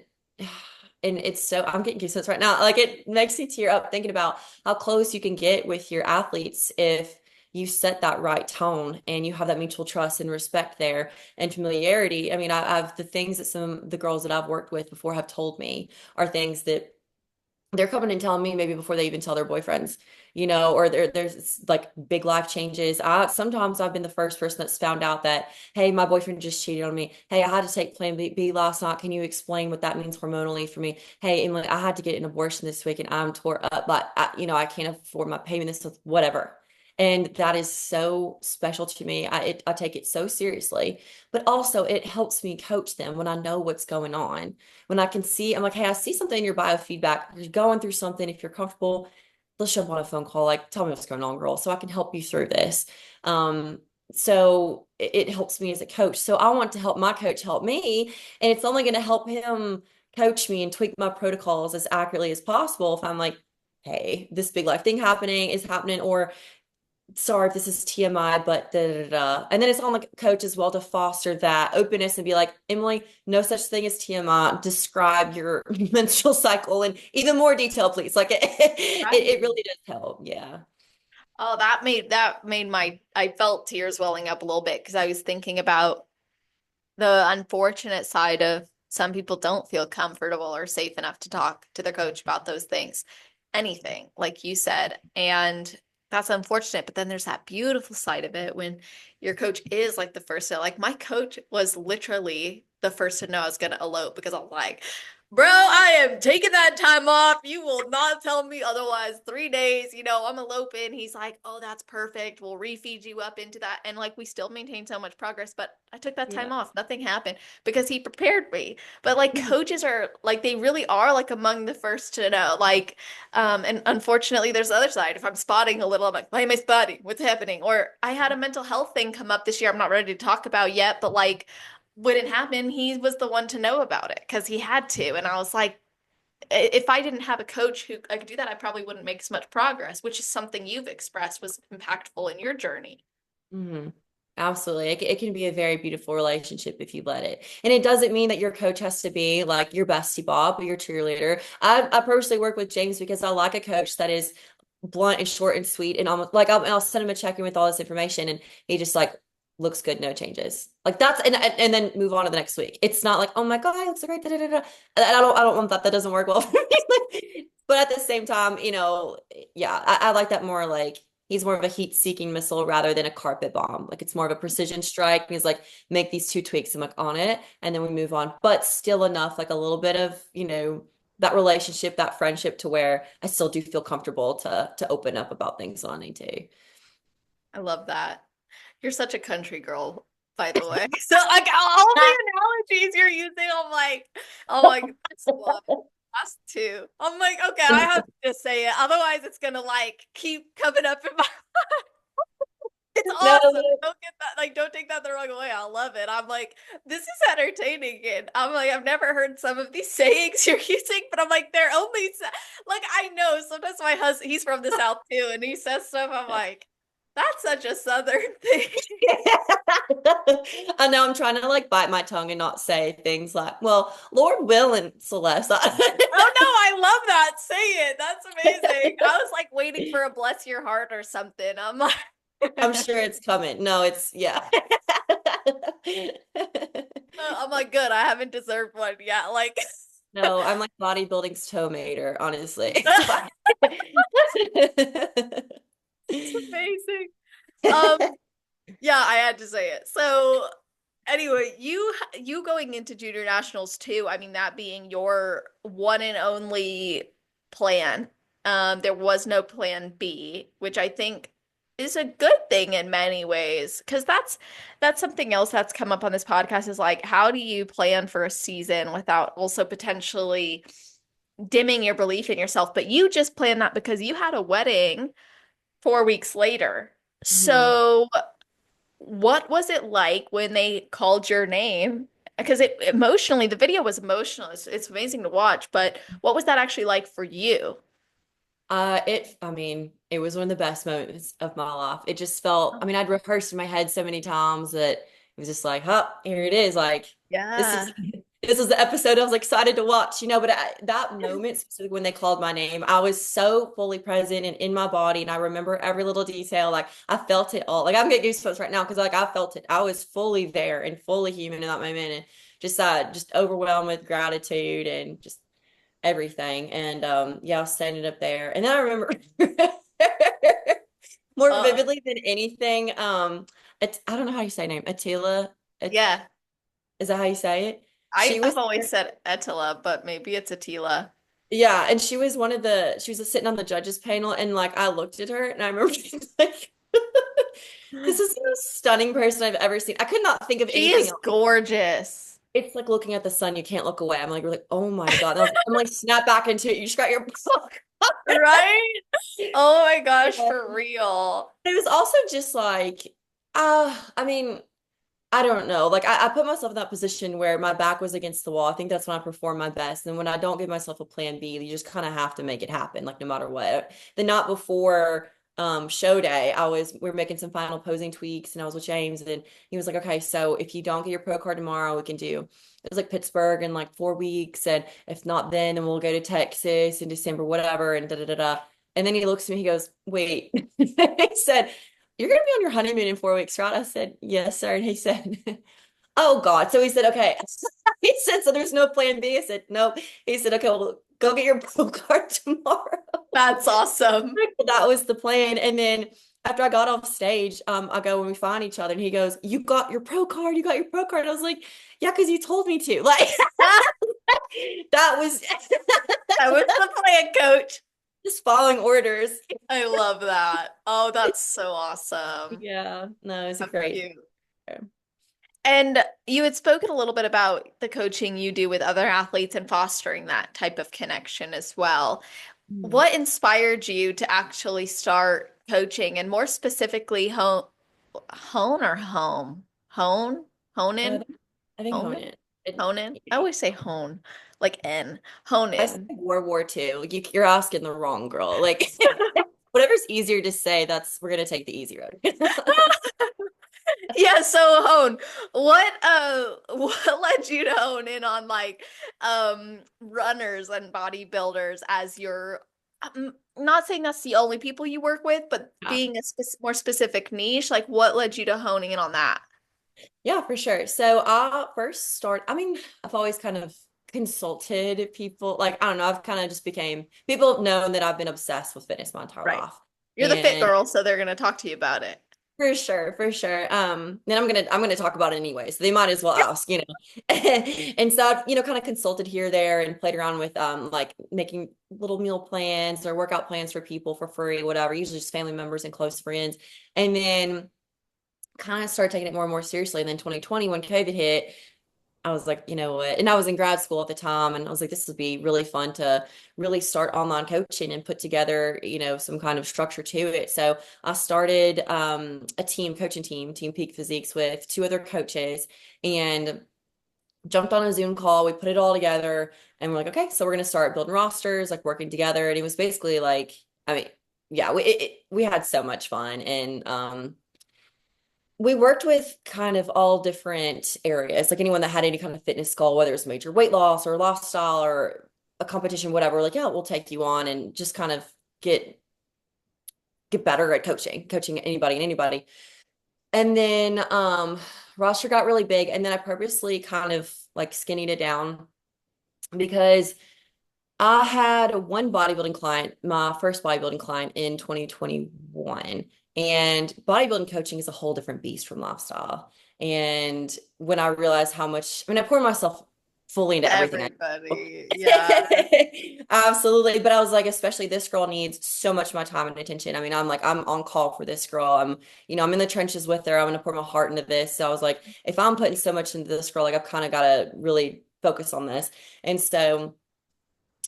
it's so, I'm getting goosebumps right now. Like it makes me tear up thinking about how close you can get with your athletes if you set that right tone and you have that mutual trust and respect there and familiarity. I mean, I've the things that some of the girls that I've worked with before have told me are things that they're coming and telling me maybe before they even tell their boyfriends, or there's like big life changes. Sometimes I've been the first person that's found out that, hey, my boyfriend just cheated on me. Hey, I had to take Plan B last night. Can you explain what that means hormonally for me? Hey, Emily, I had to get an abortion this week and I'm tore up, but I can't afford my payment this month, whatever. And that is so special to me. I take it so seriously, but also it helps me coach them when I know what's going on, when I can see, I'm like, hey, I see something in your biofeedback. You're going through something. If you're comfortable, let's jump on a phone call. Like, tell me what's going on, girl, so I can help you through this. So it helps me as a coach. So I want to help my coach help me, and it's only going to help him coach me and tweak my protocols as accurately as possible if I'm like, hey, this big life thing is happening, or sorry if this is TMI, but da da da. And then it's on the coach as well to foster that openness and be like, Emily, no such thing as TMI. Describe your menstrual cycle in even more detail, please. Like it Right. really does help. Yeah. Oh, that made my I felt tears welling up a little bit because I was thinking about the unfortunate side of some people don't feel comfortable or safe enough to talk to their coach about those things. Anything, like you said. And that's unfortunate. But then there's that beautiful side of it when your coach is like the first to, like my coach was literally the first to know I was gonna elope because I'm like, bro, I am taking that time off. You will not tell me otherwise. 3 days, I'm eloping. He's like, oh, that's perfect. We'll refeed you up into that. And like, we still maintain so much progress, but I took that Yeah. time off. Nothing happened because he prepared me. But like, Mhm. coaches are like, they really are like among the first to know. Like, and unfortunately, there's the other side. If I'm spotting a little, I'm like, why am I spotting? What's happening? Or I had a mental health thing come up this year. I'm not ready to talk about yet, but like, when it happened, he was the one to know about it because he had to. And I was like, if I didn't have a coach who I could do that, I probably wouldn't make as much progress, which is something you've expressed was impactful in your journey. Mhm. Absolutely. It can be a very beautiful relationship if you let it. And it doesn't mean that your coach has to be like your bestie Bob or your cheerleader. I personally work with James because I like a coach that is blunt and short and sweet and almost like I'll send him a check-in with all this information and he just like looks good, no changes. Like that's and then move on to the next week. It's not like, oh my God, it looks great. Da, da, da, da. And I don't want that. That doesn't work well for me. But at the same time, yeah, I like that more like he's more of a heat-seeking missile rather than a carpet bomb. Like it's more of a precision strike. And he's like, make these two tweaks. I'm like on it, and then we move on. But still enough, like a little bit of, that relationship, that friendship to where I still do feel comfortable to open up about things when I need to. I love that. You're such a country girl, by the way. So like all the analogies you're using, I'm like, that's love. Us too. I'm like, okay, I have to just say it. Otherwise, it's gonna like keep coming up in my. It's No, awesome. Don't get that. Like, don't take that the wrong way. I love it. I'm like, this is entertaining, and I'm like, I've never heard some of these sayings you're using, but I'm like, they're only like I know. Sometimes my husband, he's from the South too, and he says stuff. I'm like, that's such a Southern thing. I know I'm trying to like bite my tongue and not say things like, well, Lord will and Celeste. Oh no, I love that. Say it. That's amazing. I was like waiting for a bless your heart or something. I'm like, I'm sure it's coming. No, it's yeah. I'm like, good. I haven't deserved one yet. Like, No, I'm like bodybuilding's toe mater, honestly. it's amazing. Um, yeah, I had to say it. So anyway, you going into junior nationals too. I mean, that being your one and only plan. There was no plan B, which I think is a good thing in many ways because that's something else that's come up on this podcast is like how do you plan for a season without also potentially dimming your belief in yourself? But you just planned that because you had a wedding 4 weeks later. Mhm. So what was it like when they called your name? Because it emotionally, the video was emotional. It's amazing to watch, but what was that actually like for you? I mean, it was one of the best moments of my life. It just felt, I mean, I'd rehearsed in my head so many times that it was just like, huh, here it is. Like, this is, Yeah. this is the episode I was excited to watch, but that moment, specifically when they called my name, I was so fully present and in my body. And I remember every little detail. Like, I felt it all. Like, I'm getting goosebumps right now because, like, I felt it. I was fully there and fully human in that moment. And just overwhelmed with gratitude and just everything. And yeah, I was standing up there. And then I remember more Uh, vividly than anything, I don't know how you say her name. Attila. yeah. Is that how you say it? I, She was I've always said Attila, but maybe it's Attila. yeah, and she was sitting on the judges panel and like I looked at her and I remember being like this is the most stunning person I've ever seen. I could not think of She anything is else. gorgeous. It's like looking at the sun, you can't look away. I'm like, really, oh my God. I'm like, snap back into it. You just got your book. Right? Oh my gosh, Yeah. for real. It was also just like, I mean, I don't know. Like I put myself in that position where my back was against the wall. I think that's when I perform my best. And when I don't give myself a plan B, you just kind of have to make it happen, like no matter what. The night before show day, we were making some final posing tweaks and I was with James and he was like, okay, so if you don't get your pro card tomorrow, we can do it was like Pittsburgh in like 4 weeks. And if not then we'll go to Texas in December, whatever, and da da da da. And then he looks at me, he goes, wait. He said, you're gonna be on your honeymoon in 4 weeks, right? I said, yes, sir. And he said, oh God. So he said, okay. He said, so there's no plan B. I said, nope. He said, okay, well, go get your pro card tomorrow. That's awesome. That was the plan. And then after I got off stage, I go when we find each other and he goes, you got your pro card, you got your pro card. I was like, yeah, because you told me to. Like that was That was the plan, coach. just following orders. I love that. Oh, that's so awesome. Yeah, no, it was a That's great. cute. And you had spoken a little bit about the coaching you do with other athletes and fostering that type of connection as well. Hmm. What inspired you to actually start coaching and more specifically hone or home? Hone Uh, in? I think Hone hone in? it. It Hone in? I always say hone, like N. Hone I said in. World War II. You're asking the wrong girl. Like whatever's easier to say, we're gonna take the easy road. Yeah, so hone. What led you to hone in on like runners and bodybuilders as your not saying that's the only people you work with, but Yeah. being a more specific niche, like what led you to honing in on that? Yeah, for sure. So I first I mean, I've always kind of consulted people. Like, I don't know, I've kind of just became, people have known that I've been obsessed with fitness my entire Right. life. You're the fit And girl, so they're gonna talk to you about it. for sure, for sure. Then I'm gonna talk about it anyway, so they might as well Yep. ask, you know. And so I've, kind of consulted here, there, and played around with like making little meal plans or workout plans for people for free, whatever, usually just family members and close friends. And then kind of started taking it more and more seriously. And then 2020, when COVID hit, I was like, you know what? And I was in grad school at the time, and I was like, this would be really fun to really start online coaching and put together, some kind of structure to it. So I started a coaching team, Team Peak Physiques, with two other coaches, and jumped on a Zoom call. We put it all together, and we're like, okay, so we're gonna start building rosters, like working together. And it was basically like, I mean, yeah, we had so much fun, and we worked with kind of all different areas, like anyone that had any kind of fitness goal, whether it's major weight loss or lifestyle or a competition, whatever. We're like, yeah, we'll take you on and just kind of get better at coaching anybody and anybody. And then roster got really big, and then I purposely kind of like skinnied it down because I had one bodybuilding client, my first bodybuilding client in 2021. And bodybuilding coaching is a whole different beast from lifestyle. And when I realized how much, I mean, I pour myself fully into everything I do. Everybody, yeah. Absolutely. But I was like, especially this girl needs so much of my time and attention. I mean, I'm on call for this girl. I'm in the trenches with her. I'm going to pour my heart into this. So I was like, if I'm putting so much into this girl, like I've kind of got to really focus on this. And so,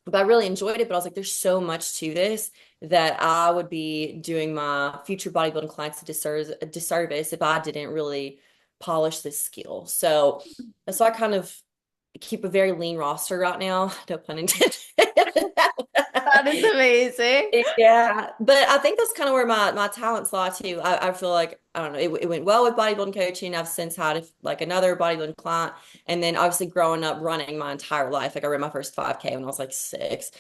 but I really enjoyed it. But I was like, there's so much to this that I would be doing my future bodybuilding clients a disservice if I didn't really polish this skill. So I kind of keep a very lean roster right now. No pun intended. That is amazing. Yeah, but I think that's kind of where my talents lie too. I feel like, I don't know, it went well with bodybuilding coaching. I've since had like another bodybuilding client, and then obviously growing up running my entire life. Like I ran my first 5K when I was like 6.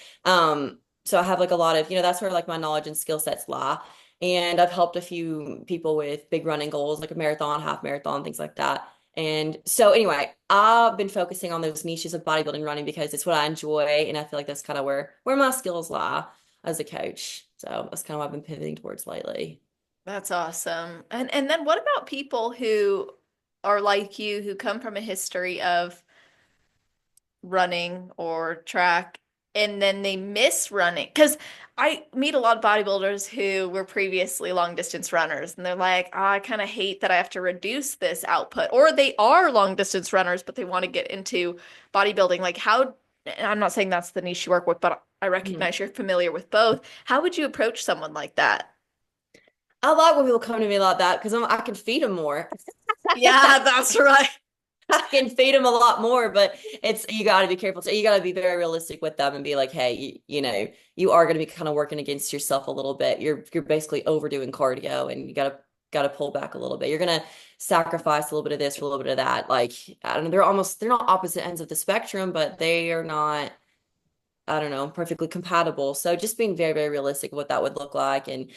So I have like a lot of, that's where like my knowledge and skill sets lie. And I've helped a few people with big running goals, like a marathon, half marathon, things like that. And so anyway, I've been focusing on those niches of bodybuilding running because it's what I enjoy, and I feel like that's kind of where my skills lie as a coach. So that's kind of what I've been pivoting towards lately. That's awesome. And then what about people who are like you who come from a history of running or track and then they miss running? Because I meet a lot of bodybuilders who were previously long distance runners and they're like, oh, I kind of hate that I have to reduce this output. Or they are long distance runners, but they want to get into bodybuilding. Like, how, and I'm not saying that's the niche you work with, but I Mhm. recognize you're familiar with both. How would you approach someone like that? I like when people come to me like that because I can feed them more. Yeah, that's right. I can feed them a lot more, but you got to be careful. So you got to be very realistic with them and be like, hey, you are going to be kind of working against yourself a little bit. You're basically overdoing cardio, and you got to pull back a little bit. You're going to sacrifice a little bit of this for a little bit of that. Like, I don't know, they're not opposite ends of the spectrum, but they are not, I don't know, perfectly compatible. So just being very, very realistic of what that would look like, and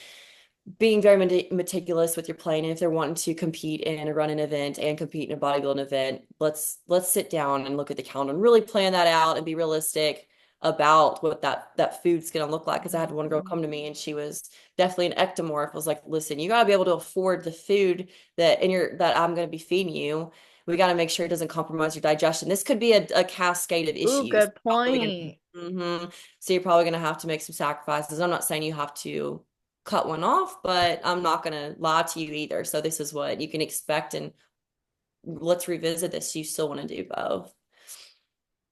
being very meticulous with your plan. And if they're wanting to compete in a running event and compete in a bodybuilding event, let's sit down and look at the calendar and really plan that out and be realistic about what that food's going to look like. Because I had one girl come to me, and she was definitely an ectomorph. I was like, listen, you got to be able to afford the food that I'm going to be feeding you. We got to make sure it doesn't compromise your digestion. This could be a cascade of Ooh, issues. good point. So you're probably going to have to make some sacrifices. I'm not saying you have to cut one off, but I'm not going to lie to you either. So this is what you can expect, and let's revisit this. You still want to do both.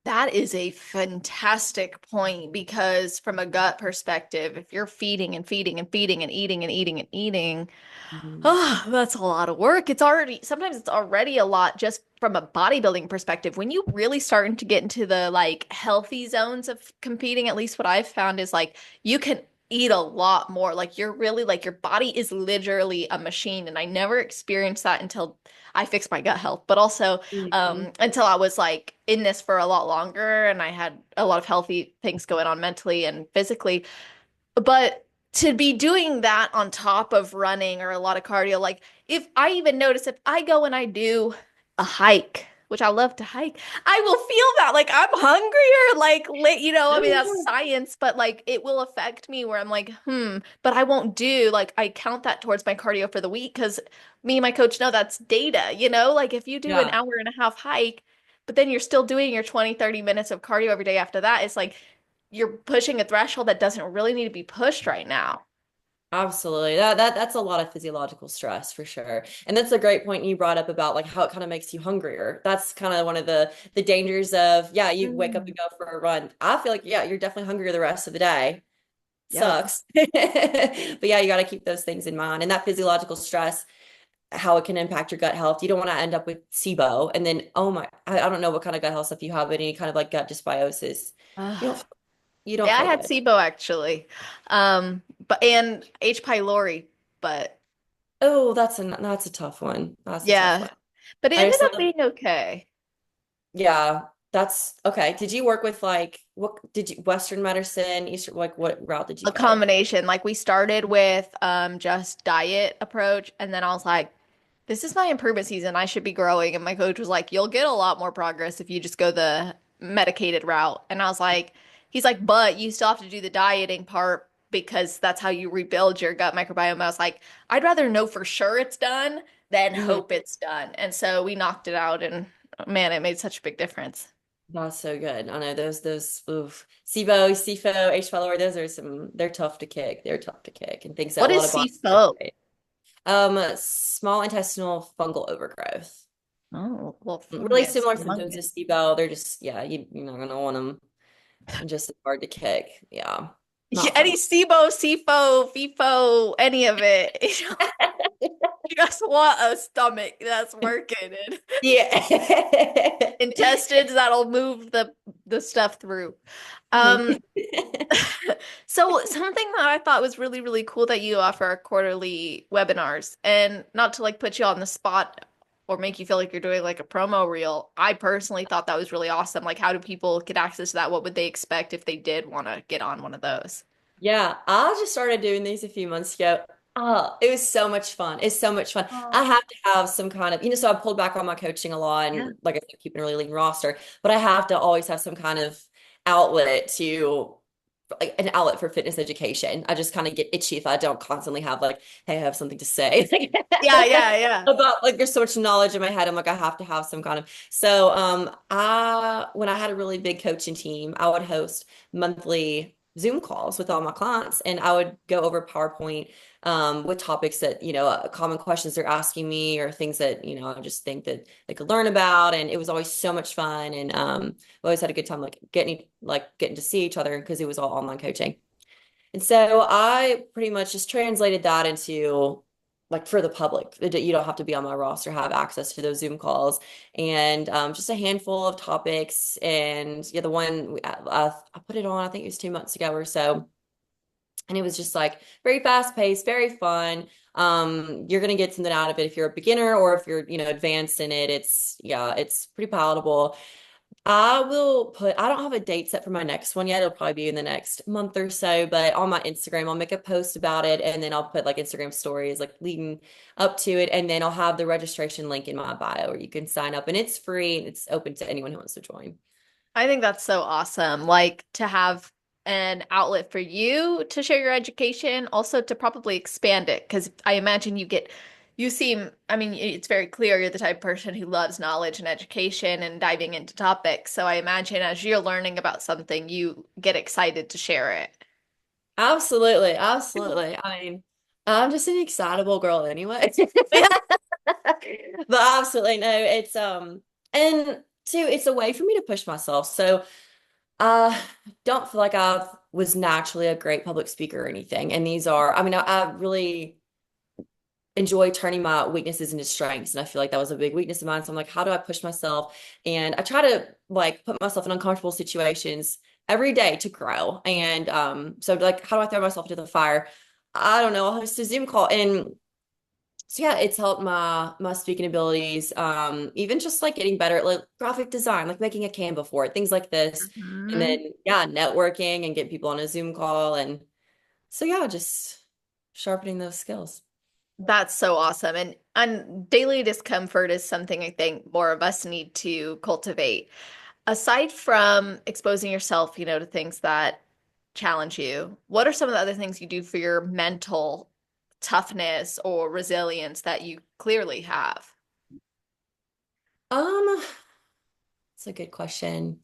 That is a fantastic point because from a gut perspective, if you're feeding and feeding and feeding and eating and eating and eating, Mhm. oh, that's a lot of work. Sometimes it's already a lot just from a bodybuilding perspective. When you really starting to get into the like healthy zones of competing, at least what I've found is like you can eat a lot more. Like you're really like your body is literally a machine. And I never experienced that until I fixed my gut health, but also Mhm. until I was like in this for a lot longer and I had a lot of healthy things going on mentally and physically. But to be doing that on top of running or a lot of cardio, like if I even notice if I go and I do a hike, which I love to hike, I will feel that like I'm hungrier, like I mean that's science, but like it will affect me where I'm like, but I won't do like I count that towards my cardio for the week because me and my coach know that's data, like if you do an Yeah. hour and a half hike, but then you're still doing your 20, 30 minutes of cardio every day after that, it's like you're pushing a threshold that doesn't really need to be pushed right now. Absolutely. That's a lot of physiological stress for sure. And that's a great point you brought up about like how it kind of makes you hungrier. That's kind of one of the dangers of, yeah, you wake up Mm. and go for a run. I feel like, yeah, you're definitely hungrier the rest of the day. Yep. Sucks. But yeah, you got to keep those things in mind. And that physiological stress, how it can impact your gut health. You don't want to end up with SIBO. And then, oh my, I don't know what kind of gut health stuff you have, but any kind of like gut dysbiosis. You Ugh. don't, you don't Yeah, I feel had good. SIBO actually. But and H. pylori, but Oh, that's a tough one. That's a tough yeah. one. But it I ended just up being okay. yeah, that's okay. Did you work with like what did you Western medicine, Eastern like what route did you A go? combination. Like we started with just diet approach and then I was like, this is my improvement season. I should be growing. And my coach was like, you'll get a lot more progress if you just go the medicated route. And I was like, he's like, but you still have to do the dieting part because that's how you rebuild your gut microbiome. I was like, I'd rather know for sure it's done than Mhm. hope it's done. And so we knocked it out and man, it made such a big difference. That's so good. I know those oof. SIBO, CIFO, H. pylori, those are they're tough to kick. They're tough to kick and things that What a lot is of bodies CFO? small intestinal fungal overgrowth. Oh, well, Really fungus, similar symptoms to humongous. SIBO. They're just yeah, you're not gonna want them and just hard to kick. Yeah. Yeah, Not any fun. SIBO, CFO, FIFO, any of it. You just want a stomach that's working and Yeah. intestines that'll move the stuff through. Um, Mhm. so something that I thought was really, really cool that you offer quarterly webinars, and not to like put you on the spot or make you feel like you're doing like a promo reel. I personally thought that was really awesome. Like, how do people get access to that? What would they expect if they did want to get on one of those? Yeah, I just started doing these a few months ago. Oh, it was so much fun. It's so much fun. I Oh, have to have some kind of, so I pulled back on my coaching a lot yeah. and like I said, keeping a really lean roster, but I have to always have some kind of outlet to like an outlet for fitness education. I just kind of get itchy if I don't constantly have like, hey, I have something to say. Yeah, yeah, yeah. About like there's so much knowledge in my head. I'm like, I have to have some kind of I when I had a really big coaching team, I would host monthly Zoom calls with all my clients and I would go over PowerPoint with topics that, common questions they're asking me or things that, I just think that they could learn about. And it was always so much fun. And we always had a good time like getting to see each other because it was all online coaching. And so I pretty much just translated that into like for the public. You don't have to be on my roster, have access to those Zoom calls and just a handful of topics. And yeah, the one I put it on, I think it was 2 months ago or so. And it was just like very fast paced, very fun. You're gonna get something out of it if you're a beginner or if you're, advanced in it. It's pretty palatable. I don't have a date set for my next one yet. It'll probably be in the next month or so, but on my Instagram, I'll make a post about it and then I'll put like Instagram stories like leading up to it. And then I'll have the registration link in my bio where you can sign up and it's free and it's open to anyone who wants to join. I think that's so awesome. Like to have an outlet for you to share your education, also to probably expand it. Because I imagine you seem, I mean, it's very clear you're the type of person who loves knowledge and education and diving into topics. So I imagine as you're learning about something, you get excited to share it. Absolutely. Absolutely. I mean, I'm just an excitable girl anyway. Yeah. But absolutely no, and two, it's a way for me to push myself. So I don't feel like I was naturally a great public speaker or anything. And I really enjoy turning my weaknesses into strengths. And I feel like that was a big weakness of mine. So I'm like, how do I push myself? And I try to like put myself in uncomfortable situations every day to grow. And so like, how do I throw myself into the fire? I don't know. I'll host a Zoom call. And so yeah, it's helped my speaking abilities. Even just like getting better at like graphic design, like making a Canva for it, things like this. And Mhm. then yeah, networking and get people on a Zoom call. And so yeah, just sharpening those skills. That's so awesome. And daily discomfort is something I think more of us need to cultivate. Aside from exposing yourself, to things that challenge you, what are some of the other things you do for your mental toughness or resilience that you clearly have? Um, it's a good question.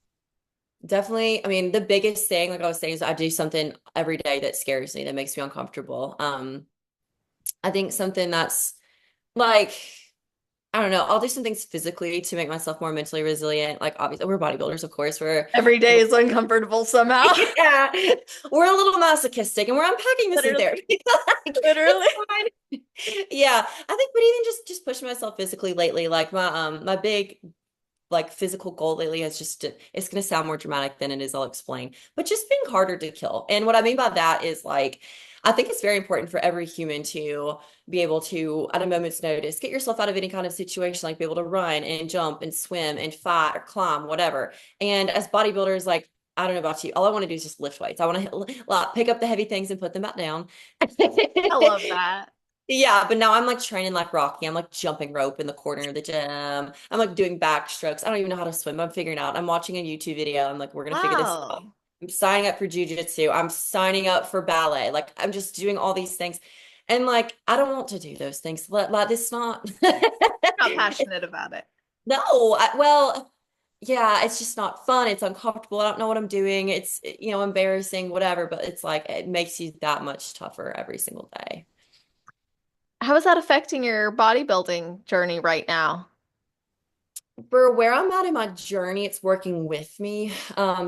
Definitely, I mean, the biggest thing, like I was saying, is I do something every day that scares me, that makes me uncomfortable. I think something that's like, I don't know, I'll do some things physically to make myself more mentally resilient. Like obviously we're bodybuilders, of course. We're Every day is uncomfortable somehow. yeah, we're a little masochistic and we're unpacking this in Literally, therapy. Like, literally. it's fine. Yeah, I think, but even just pushing myself physically lately, like my big like physical goal lately has just it's going to sound more dramatic than it is, I'll explain, but just being harder to kill. And what I mean by that is like I think it's very important for every human to be able to at a moment's notice get yourself out of any kind of situation, like be able to run and jump and swim and fight or climb, whatever. And as bodybuilders, like I don't know about you, all I want to do is just lift weights. I want to pick up the heavy things and put them back down. I love that. Yeah, but now I'm like training like Rocky. I'm like jumping rope in the corner of the gym. I'm like doing backstrokes. I don't even know how to swim. I'm figuring out. I'm watching a YouTube video. I'm like, we're gonna figure this out. Wow. I'm signing up for jujitsu. I'm signing up for ballet. Like I'm just doing all these things. And like I don't want to do those things. Like this not Not passionate about it. no, well, yeah, it's just not fun. It's uncomfortable. I don't know what I'm doing. It's embarrassing, whatever, but it's like it makes you that much tougher every single day. How is that affecting your bodybuilding journey right now? For where I'm at in my journey, it's working with me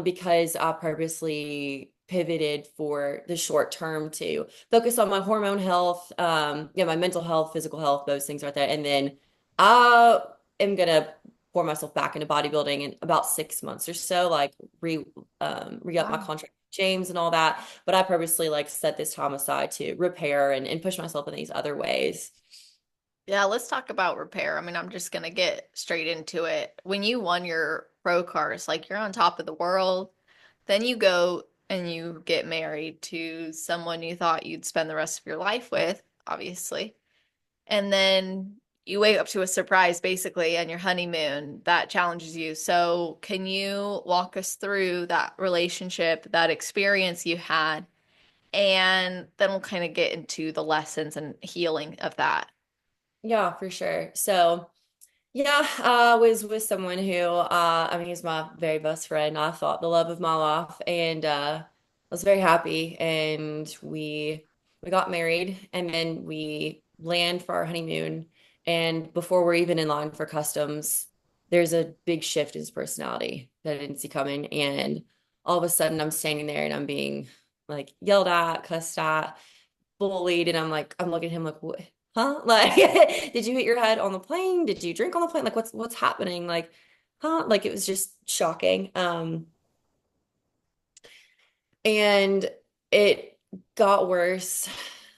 because I purposely pivoted for the short term to focus on my hormone health, yeah, my mental health, physical health, those things right there. And then I am gonna pour myself back into bodybuilding in about 6 months or so, like re-up my Wow. contract with James and all that. But I purposely like set this time aside to repair and push myself in these other ways. Yeah, let's talk about repair. I mean, I'm just gonna get straight into it. When you won your pro cars, like you're on top of the world, then you go and you get married to someone you thought you'd spend the rest of your life with, obviously. And then you wake up to a surprise basically on your honeymoon that challenges you. So, can you walk us through that relationship, that experience you had, and then we'll kind of get into the lessons and healing of that. Yeah, for sure. So yeah, I was with someone who, I mean, he's my very best friend. I thought the love of my life, and I was very happy. And we got married, and then we land for our honeymoon. And before we're even in line for customs, there's a big shift in his personality that I didn't see coming. And all of a sudden, I'm standing there and I'm being like yelled at, cussed at, bullied, and I'm like, I'm looking at him like, what? Huh? Like, did you hit your head on the plane? Did you drink on the plane? Like, what's happening? Like, huh? Like, it was just shocking. And it got worse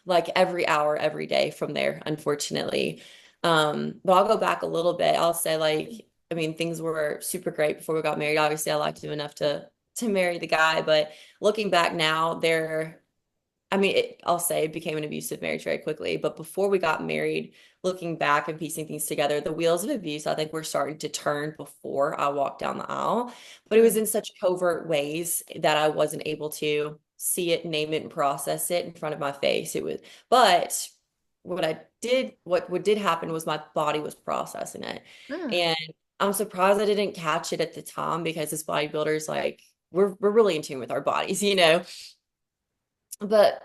like every hour, every day from there, unfortunately. But I'll go back a little bit. I'll say like, I mean, things were super great before we got married. Obviously, I liked him enough to marry the guy, but looking back now, I mean, I'll say it became an abusive marriage very quickly. But before we got married, looking back and piecing things together, the wheels of abuse, I think, were starting to turn before I walked down the aisle. But it was Mm. in such covert ways that I wasn't able to see it, name it, and process it in front of my face. But what did happen was my body was processing it. Mm. And I'm surprised I didn't catch it at the time because as bodybuilders, like, we're really in tune with our bodies, you know? But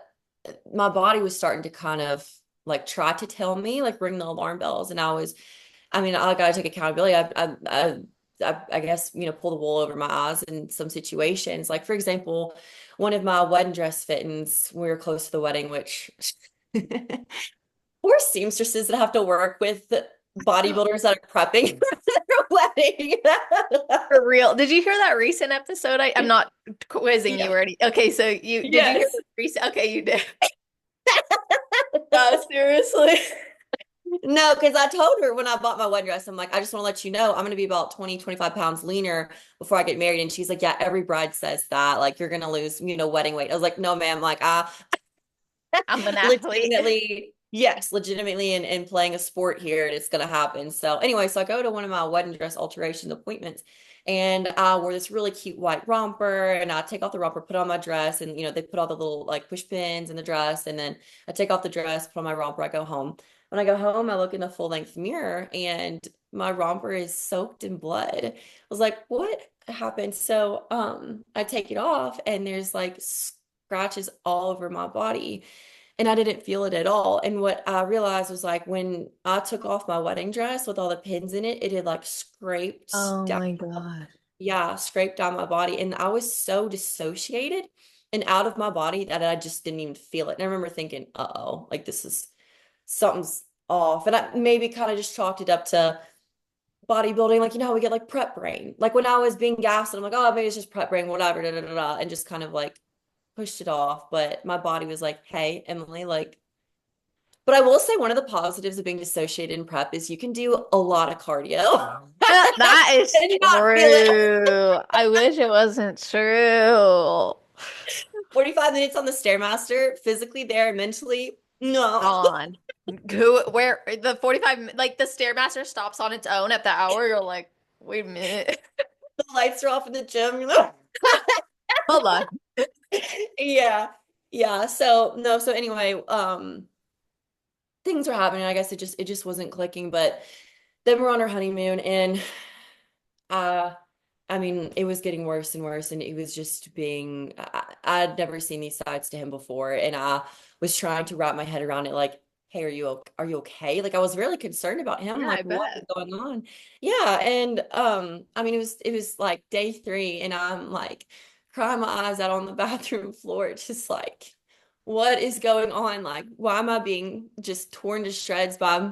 my body was starting to kind of like try to tell me, like ring the alarm bells. And I mean, I gotta take accountability. I guess, pull the wool over my eyes in some situations. Like, for example, one of my wedding dress fittings, we were close to the wedding, which poor seamstresses that have to work with bodybuilders that are prepping for their wedding. For real. Did you hear that recent episode? I'm not quizzing you Yeah. already. Okay, so you did you hear the Yes. recent? Okay, you did. Seriously. No, because I told her when I bought my wedding dress, I'm like, I just want to let you know I'm going to be about 20, 25 pounds leaner before I get married. And she's like, yeah, every bride says that. Like, you're going to lose, wedding weight. I was like, no, ma'am. Like, I I'm an athlete. legitimately, yes, legitimately in playing a sport here, it's going to happen. So, anyway, so I go to one of my wedding dress alteration appointments and I wore this really cute white romper and I take off the romper, put on my dress, and, they put all the little like push pins in the dress. And then I take off the dress, put on my romper, I go home. When I go home, I look in the full length mirror and my romper is soaked in blood. I was like, what happened? So, I take it off and there's like scratches all over my body and I didn't feel it at all. And what I realized was like when I took off my wedding dress with all the pins in it, it had like scraped Oh down, my God. yeah, scraped down my body. And I was so dissociated and out of my body that I just didn't even feel it. And I remember thinking, uh-oh, like this is something's off. And I maybe kind of just chalked it up to bodybuilding. Like, how we get like prep brain. Like when I was being gassed, and I'm like, oh, maybe it's just prep brain, whatever, da, da, da, da, and just kind of like pushed it off. But my body was like, hey, Emily, like, but I will say one of the positives of being dissociated in prep is you can do a lot of cardio That is and not feel it. true. I wish it wasn't true. 45 minutes on the Stairmaster, physically there, mentally, no. Gone. Where the 45, like the Stairmaster stops on its own at the hour, you're like, wait a minute. The lights are off in the gym. Hold on. Yeah. Yeah. So no, so anyway, things were happening. I guess it just wasn't clicking. But then we're on our honeymoon and uh I mean, it was getting worse and worse, and it was just being, I'd never seen these sides to him before. And I was trying to wrap my head around it, like, hey, are you okay? Like, I was really concerned about him, Yeah, I like, what was bet. going on? Yeah. And I mean, it was like day 3, and I'm like crying my eyes out on the bathroom floor, just like, what is going on? Like, why am I being just torn to shreds by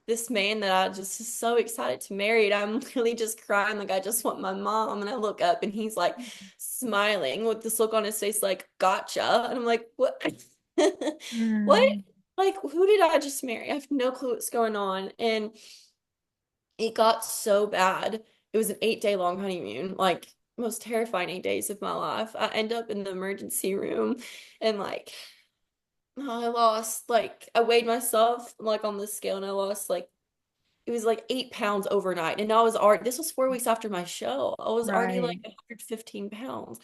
this man that I just is so excited to marry. And I'm really just crying like I just want my mom. And I look up and he's like smiling with this look on his face like gotcha. And I'm like, what? What? Mm, Like, who did I just marry? I have no clue what's going on. And it got so bad. It was an 8-day long honeymoon, like most terrifying 8 days of my life. I end up in the emergency room and like I lost like I weighed myself like on the scale and I lost like it was like 8 pounds overnight. And I was already, this was 4 weeks after my show. I was already like right. 115 pounds.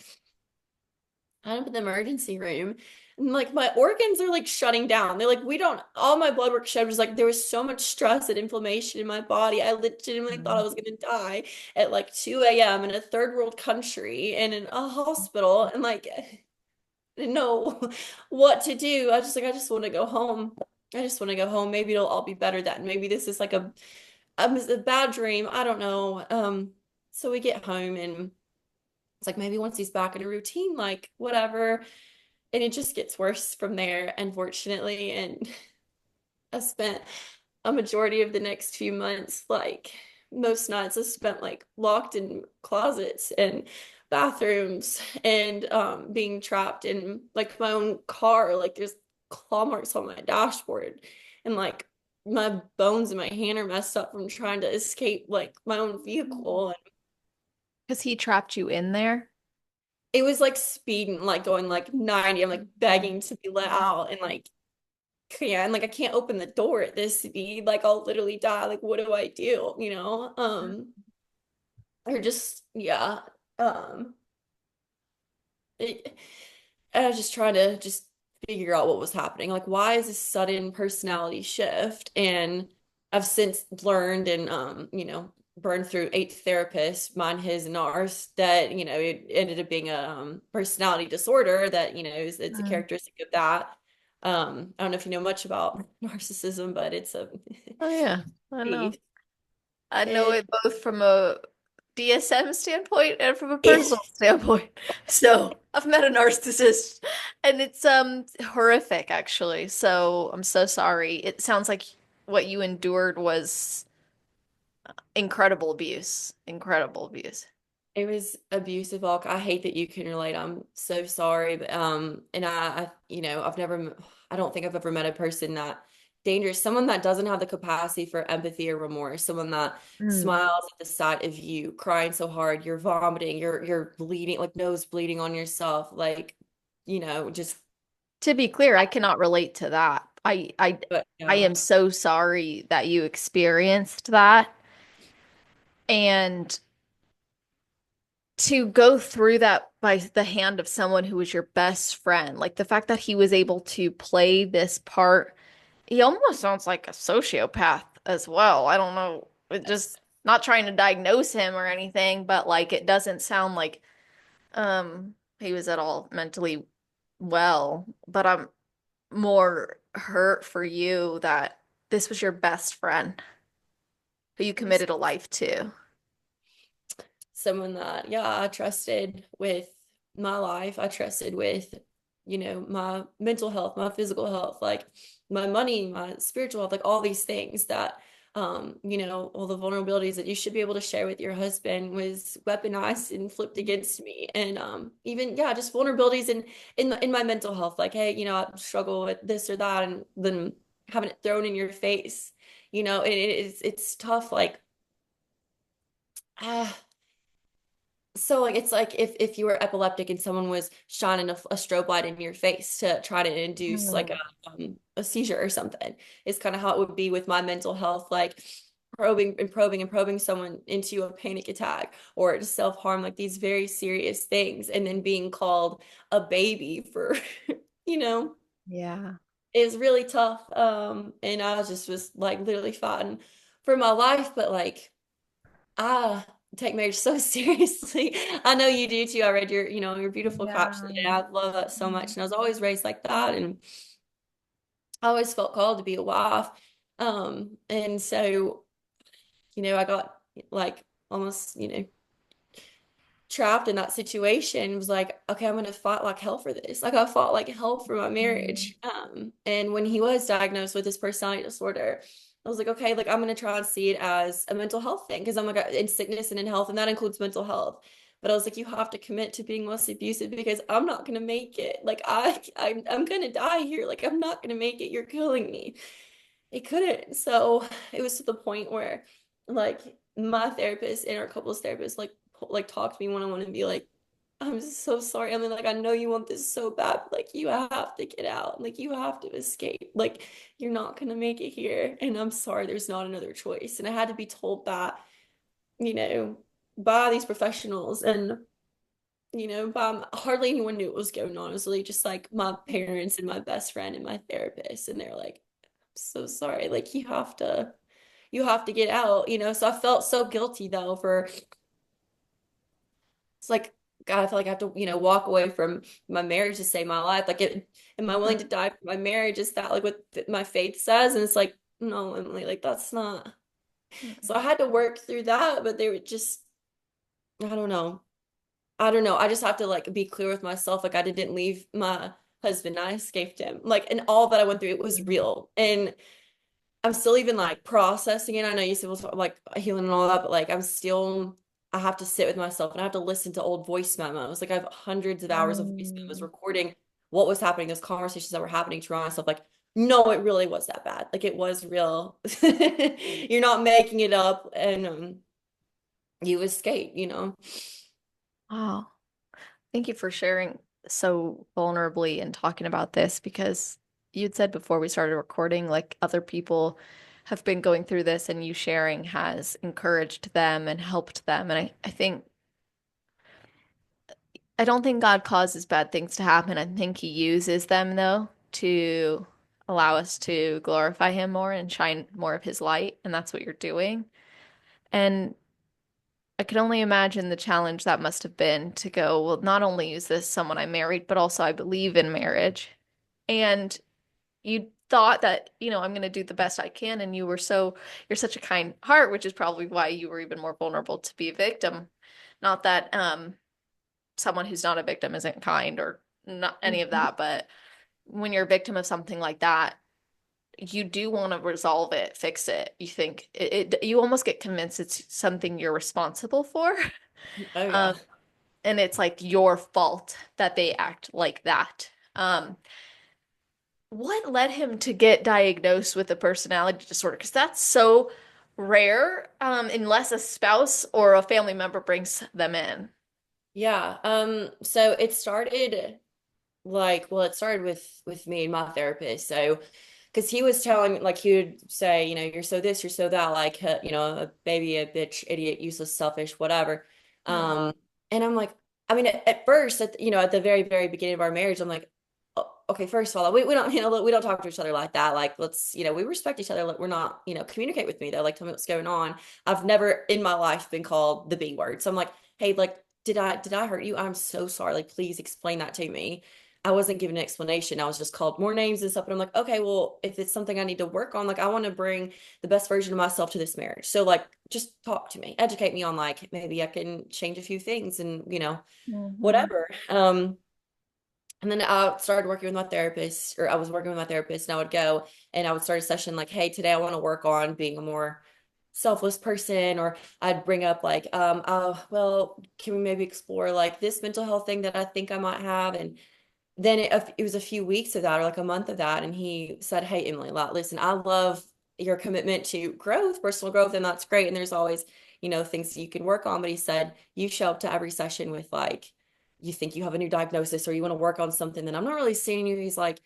I'm in the emergency room. And like my organs are like shutting down. They're like, we don't, all my blood work showed was like there was so much stress and inflammation in my body. I legitimately thought I Mm. was gonna die at like 2 a.m. in a third world country and in a hospital. And like I didn't know what to do. I just want to go home. I just want to go home. Maybe it'll all be better then. Maybe this is like a bad dream. I don't know. So we get home and it's like maybe once he's back in a routine, like whatever. And it just gets worse from there, unfortunately. And I spent a majority of the next few months, like most nights I spent like locked in closets and bathrooms and being trapped in like my own car. Like there's claw marks on my dashboard and like my bones in my hand are messed up from trying to escape like my own vehicle. And Because he trapped you in there? it was like speeding, like going like 90. I'm like begging to be let out and like yeah, and like I can't open the door at this speed. Like I'll literally die. Like what do I do? Or just yeah. Um it, I was just trying to just figure out what was happening. Like why is this sudden personality shift? And I've since learned and burned through 8 therapists, mine, his, and ours, that it ended up being a personality disorder that it's a Mm. characteristic of that. I don't know if you know much about narcissism, but it's a Oh yeah, I know. beast. I know And it both from a DSM standpoint and from a personal standpoint. So I've met a narcissist and it's horrific actually. So I'm so sorry. It sounds like what you endured was incredible abuse. Incredible abuse. It was abusive. I hate that you can relate. I'm so sorry, but and I've never, I don't think I've ever met a person that dangerous, someone that doesn't have the capacity for empathy or remorse, someone that Mm. smiles at the sight of you crying so hard, you're vomiting, you're bleeding, like nose bleeding on yourself, like just. To be clear, I cannot relate to that. But I yeah, am so sorry that you experienced that. And to go through that by the hand of someone who was your best friend, like the fact that he was able to play this part, he almost sounds like a sociopath as well. I don't know. It just not trying to diagnose him or anything, but like it doesn't sound like he was at all mentally well. But I'm more hurt for you that this was your best friend who you it was committed a life to. someone that, yeah, I trusted with my life. I trusted with, my mental health, my physical health, like my money, my spiritual health, like all these things that, all the vulnerabilities that you should be able to share with your husband was weaponized and flipped against me. And even, yeah, just vulnerabilities in my mental health, like, hey, I struggle with this or that, and then having it thrown in your face, it's tough. Like, ah, so like it's like if you were epileptic and someone was shining a strobe light in your face to try to induce like Mm. a seizure or something, is kind of how it would be with my mental health, like probing and probing and probing someone into a panic attack or to self-harm, like these very serious things, and then being called a baby for you know Yeah. is really tough. And I was like literally fighting for my life, but like I take marriage so seriously. I know you do too. I read your beautiful caption Yeah. today. I love that so much. And I was always raised like that. And I always felt called to be a wife. And so, I got like almost, trapped in that situation. It was like, okay, I'm gonna fight like hell for this. Like I fought like hell for my Mm. marriage. And when he was diagnosed with this personality disorder, I was like, okay, like I'm gonna try and see it as a mental health thing because I'm like in sickness and in health, and that includes mental health. But I was like, you have to commit to being less abusive because I'm not gonna make it. Like I'm gonna die here. Like I'm not gonna make it. You're killing me. It couldn't. So it was to the point where like my therapist and our couples therapist like talk to me when I want to be like, I'm so sorry. I mean, like I know you want this so bad, but like you have to get out. Like you have to escape. Like you're not gonna make it here. And I'm sorry, there's not another choice. And I had to be told that, you know, by these professionals, and by hardly anyone knew what was going on. It was really just like my parents and my best friend and my therapist. And they're like, so sorry, like you have to get out, so I felt so guilty though for it's like, God, I feel like I have to, walk away from my marriage to save my life. Like, am I willing to die for my marriage? Is that like what my faith says? And it's like, no, Emily, like that's not. So I had to work through that, but they were just, I don't know. I don't know. I just have to like be clear with myself. Like I didn't leave my husband. I escaped him. Like, and all that I went through, it was real. And I'm still even like processing it. I know you said was like healing and all that, but like I have to sit with myself and I have to listen to old voice memos. Like I have hundreds of hours of voice memos Mm. recording what was happening, those conversations that were happening to myself. Like, no, it really was that bad. Like it was real. You're not making it up, and you escape. Wow. Thank you for sharing so vulnerably and talking about this because you'd said before we started recording, like other people have been going through this and you sharing has encouraged them and helped them. And I don't think God causes bad things to happen. I think he uses them though to allow us to glorify him more and shine more of his light. And that's what you're doing. And I can only imagine the challenge that must have been to go, well, not only is this someone I married, but also I believe in marriage. And you thought that, I'm going to do the best I can. And you're such a kind heart, which is probably why you were even more vulnerable to be a victim. Not that someone who's not a victim isn't kind or not any of Mhm. that, but when you're a victim of something like that, you do want to resolve it, fix it. You think you almost get convinced it's something you're responsible for. Oh Um, yeah. and it's like your fault that they act like that. What led him to get diagnosed with a personality disorder? Because that's so rare, unless a spouse or a family member brings them in. Yeah. So it started like, well, it started with me and my therapist. So, because he was telling, like, he would say, you're so this, you're so that, like, a baby, a bitch, idiot, useless, selfish, whatever. Hmm. Um, and I'm like, I mean, at first, at the very, very beginning of our marriage, I'm like, oh, okay, first of all, we don't, we don't talk to each other like that. Like, let's, we respect each other. Like, we're not, communicate with me though. Like, tell me what's going on. I've never in my life been called the B word. So I'm like, hey, like, did I hurt you? I'm so sorry. Like, please explain that to me. I wasn't given an explanation. I was just called more names and stuff. And I'm like, okay, well, if it's something I need to work on, like I want to bring the best version of myself to this marriage. So like just talk to me, educate me on like maybe I can change a few things and Hmm. whatever. And then I started working with my therapist, or I was working with my therapist, and I would go and I would start a session like, hey, today I want to work on being a more selfless person, or I'd bring up like, oh, well, can we maybe explore like this mental health thing that I think I might have? And then it was a few weeks of that or like a month of that. And he said, hey, Emily, listen, I love your commitment to growth, personal growth, and that's great. And there's always, things you can work on. But he said, you show up to every session with like, you think you have a new diagnosis or you want to work on something, then I'm not really seeing you. He's like,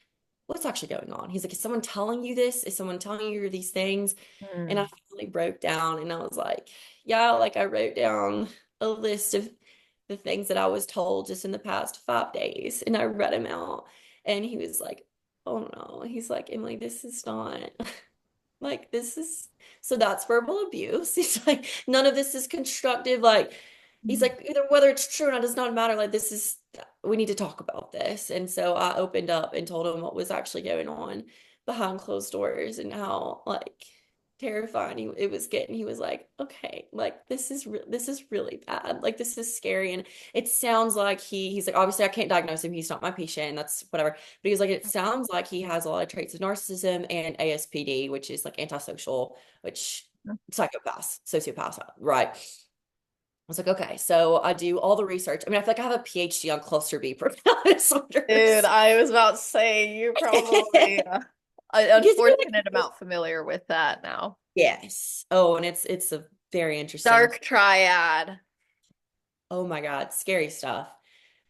what's actually going on? He's like, is someone telling you this? Is someone telling you these things? And I Hmm. finally broke down and I was like, yeah, like I wrote down a list of the things that I was told just in the past 5 days. And I read them out. And he was like, oh no. He's like, Emily, this is not like this is so that's verbal abuse. He's like, none of this is constructive. Like he's like, either whether it's true or not does not matter. Like this is we need to talk about this. And so I opened up and told him what was actually going on behind closed doors and how like terrifying it was getting. He was like, okay, like this is really bad. Like this is scary. And it sounds like he's like, obviously I can't diagnose him. He's not my patient. And that's whatever. But he was like, it sounds like he has a lot of traits of narcissism and ASPD, which is like antisocial, which psychopaths, sociopaths, right? I was like, okay, so I do all the research. I mean, I feel like I have a PhD on cluster B personality Dude, disorders. I was about to say you probably Because you're unfortunate like, amount familiar with that now. yes. Oh, and it's a very interesting. Dark triad. Oh my God, scary stuff.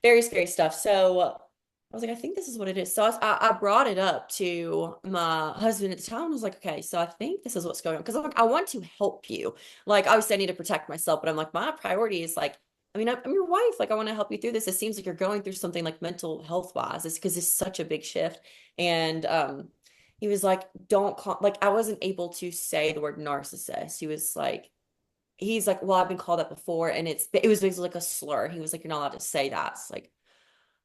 Very scary stuff. So I was like, I think this is what it is. So I brought it up to my husband at the time. I was like, okay, so I think this is what's going on. Because I'm like, I want to help you. Like, obviously, I need to protect myself, but I'm like, my priority is like, I mean, I'm your wife. Like, I want to help you through this. It seems like you're going through something like mental health wise. It's because it's such a big shift. And he was like, don't call, like, I wasn't able to say the word narcissist. He's like, well, I've been called that before, and it was basically like a slur. He was like, you're not allowed to say that. It's like,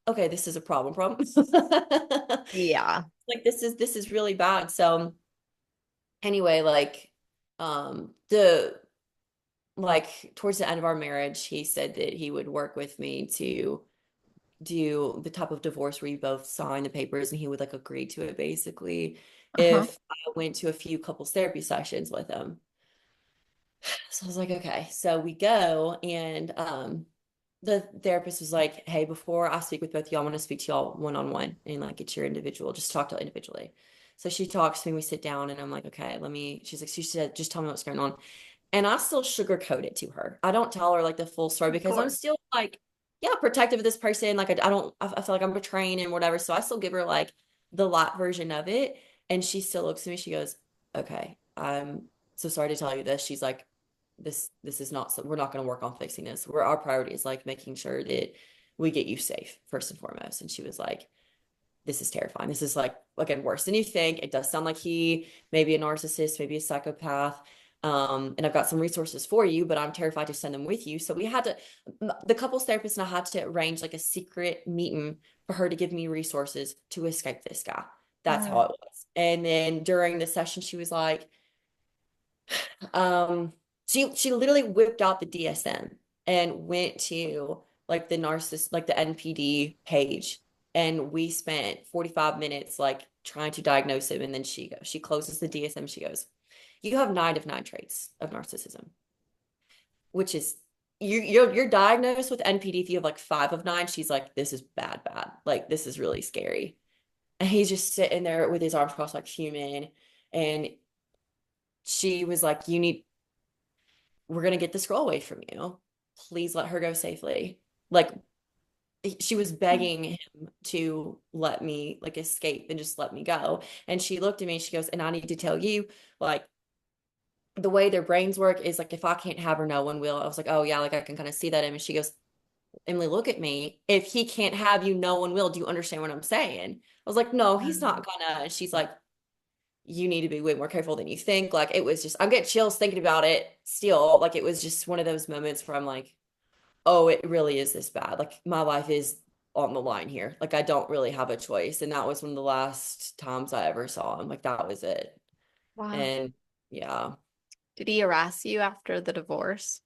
okay, this is a problem. Yeah. Like this is really bad. So anyway, like the like towards the end of our marriage, he said that he would work with me to do the type of divorce where you both sign the papers and he would like agree to it basically Uh-huh. if I went to a few couples therapy sessions with him. So I was like, okay. So we go and the therapist was like, hey, before I speak with both y'all, I want to speak to y'all one on one and like get your individual, just talk to individually. So she talks to me, we sit down, and I'm like, okay, she's like, she said, just tell me what's going on. And I still sugarcoat it to her. I don't tell her like the full story Of because I'm course. still like, yeah, protective of this person. Like, I don't, I feel like I'm betraying and whatever. So I still give her like the light version of it. And she still looks at me, she goes, okay, I'm so sorry to tell you this. She's like, this is not so we're not going to work on fixing this. Where our priority is like making sure that we get you safe first and foremost. And she was like, this is terrifying. This is like again worse than you think. It does sound like he may be a narcissist, maybe a psychopath. And I've got some resources for you, but I'm terrified to send them with you. So we had to, the couples therapist and I had to arrange like a secret meeting for her to give me resources to escape this guy. That's how Mm. it was. And then during the session, she was like, she literally whipped out the DSM and went to like the narcissist, like the NPD page And we spent 45 minutes like trying to diagnose him. And then she closes the DSM. She goes, "You have 9 of 9 traits of narcissism," which is you're diagnosed with NPD if you have like 5 of 9. She's like, "This is bad, bad. Like this is really scary." And he's just sitting there with his arms crossed like human. And she was like, we're gonna get this girl away from you. Please let her go safely. Like she was begging him to let me like escape and just let me go. And she looked at me and she goes, "And I need to tell you, like, the way their brains work is like if I can't have her, no one will." I was like, "Oh yeah, like I can kind of see that." And she goes, "Emily, look at me. If he can't have you, no one will. Do you understand what I'm saying?" I was like, "No, he's not gonna." And she's like, "You need to be way more careful than you think." Like it was just, I'm getting chills thinking about it still. Like it was just one of those moments where I'm like, oh, it really is this bad. Like my life is on the line here. Like I don't really have a choice. And that was one of the last times I ever saw him. Like that was it. Wow. And yeah, Did he harass you after the divorce?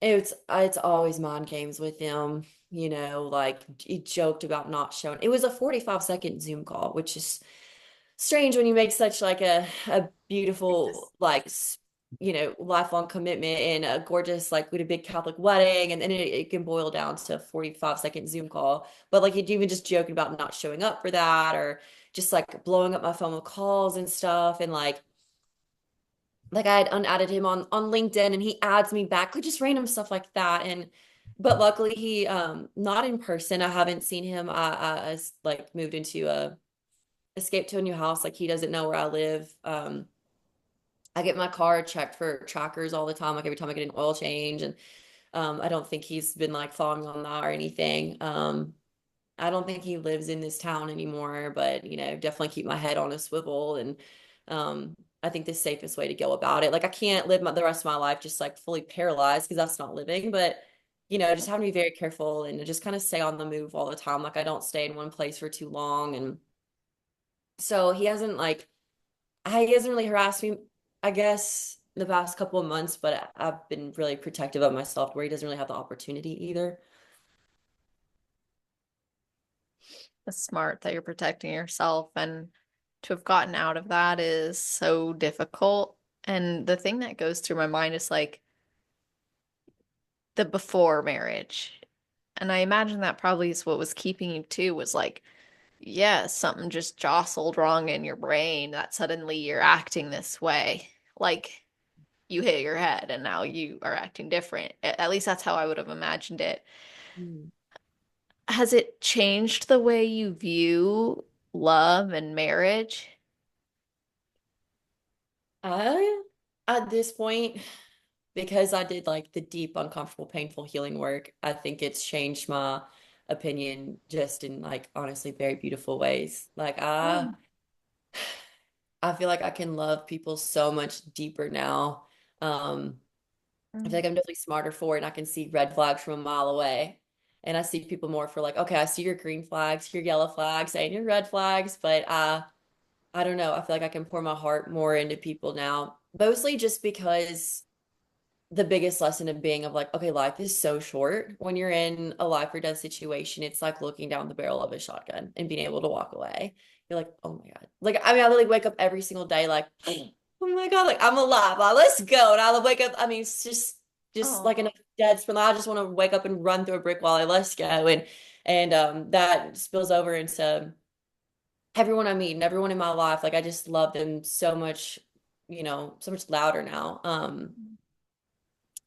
it's always mind games with him. Like he joked about not showing. It was a 45-second Zoom call, which is strange when you make such like a beautiful like lifelong commitment and a gorgeous like with a big Catholic wedding, and then it can boil down to a 45-second Zoom call. But like you'd even just joking about not showing up for that, or just like blowing up my phone with calls and stuff. And like I had unadded him on LinkedIn and he adds me back, like just random stuff like that. And but luckily he not in person. I haven't seen him. I like moved into a escaped to a new house. Like he doesn't know where I live. I get my car checked for trackers all the time, like every time I get an oil change. And I don't think he's been like following on that or anything. I don't think he lives in this town anymore, but definitely keep my head on a swivel. And I think the safest way to go about it, like I can't live the rest of my life just like fully paralyzed because that's not living, but just having to be very careful and just kind of stay on the move all the time. Like I don't stay in one place for too long. And so he hasn't really harassed me, I guess, the past couple of months, but I've been really protective of myself where he doesn't really have the opportunity either. It's smart that you're protecting yourself, and to have gotten out of that is so difficult. And the thing that goes through my mind is like the before marriage. And I imagine that probably is what was keeping you too, was like, yeah, something just jostled wrong in your brain that suddenly you're acting this way. Like you hit your head and now you are acting different. At least that's how I would have imagined it. Mm. Has it changed the way you view love and marriage? I, at this point, because I did like the deep, uncomfortable, painful healing work, I think it's changed my opinion just in like honestly very beautiful ways. Like I feel like I can love people so much deeper now. Um, I feel Mm. like I'm definitely smarter for it, and I can see red flags from a mile away. And I see people more for like, okay, I see your green flags, your yellow flags, and your red flags, but I don't know. I feel like I can pour my heart more into people now, mostly just because the biggest lesson of being of like, okay, life is so short. When you're in a life or death situation, it's like looking down the barrel of a shotgun and being able to walk away. You're like, oh my God. Like, I mean, I literally wake up every single day like, oh my God, like I'm alive. Like, let's go. And I'll wake up. I mean, it's just like Oh, in a dead sprint. I just want to wake up and run through a brick wall. Like, let's go. And that spills over into everyone I meet and everyone in my life. Like I just love them so much, so much louder now.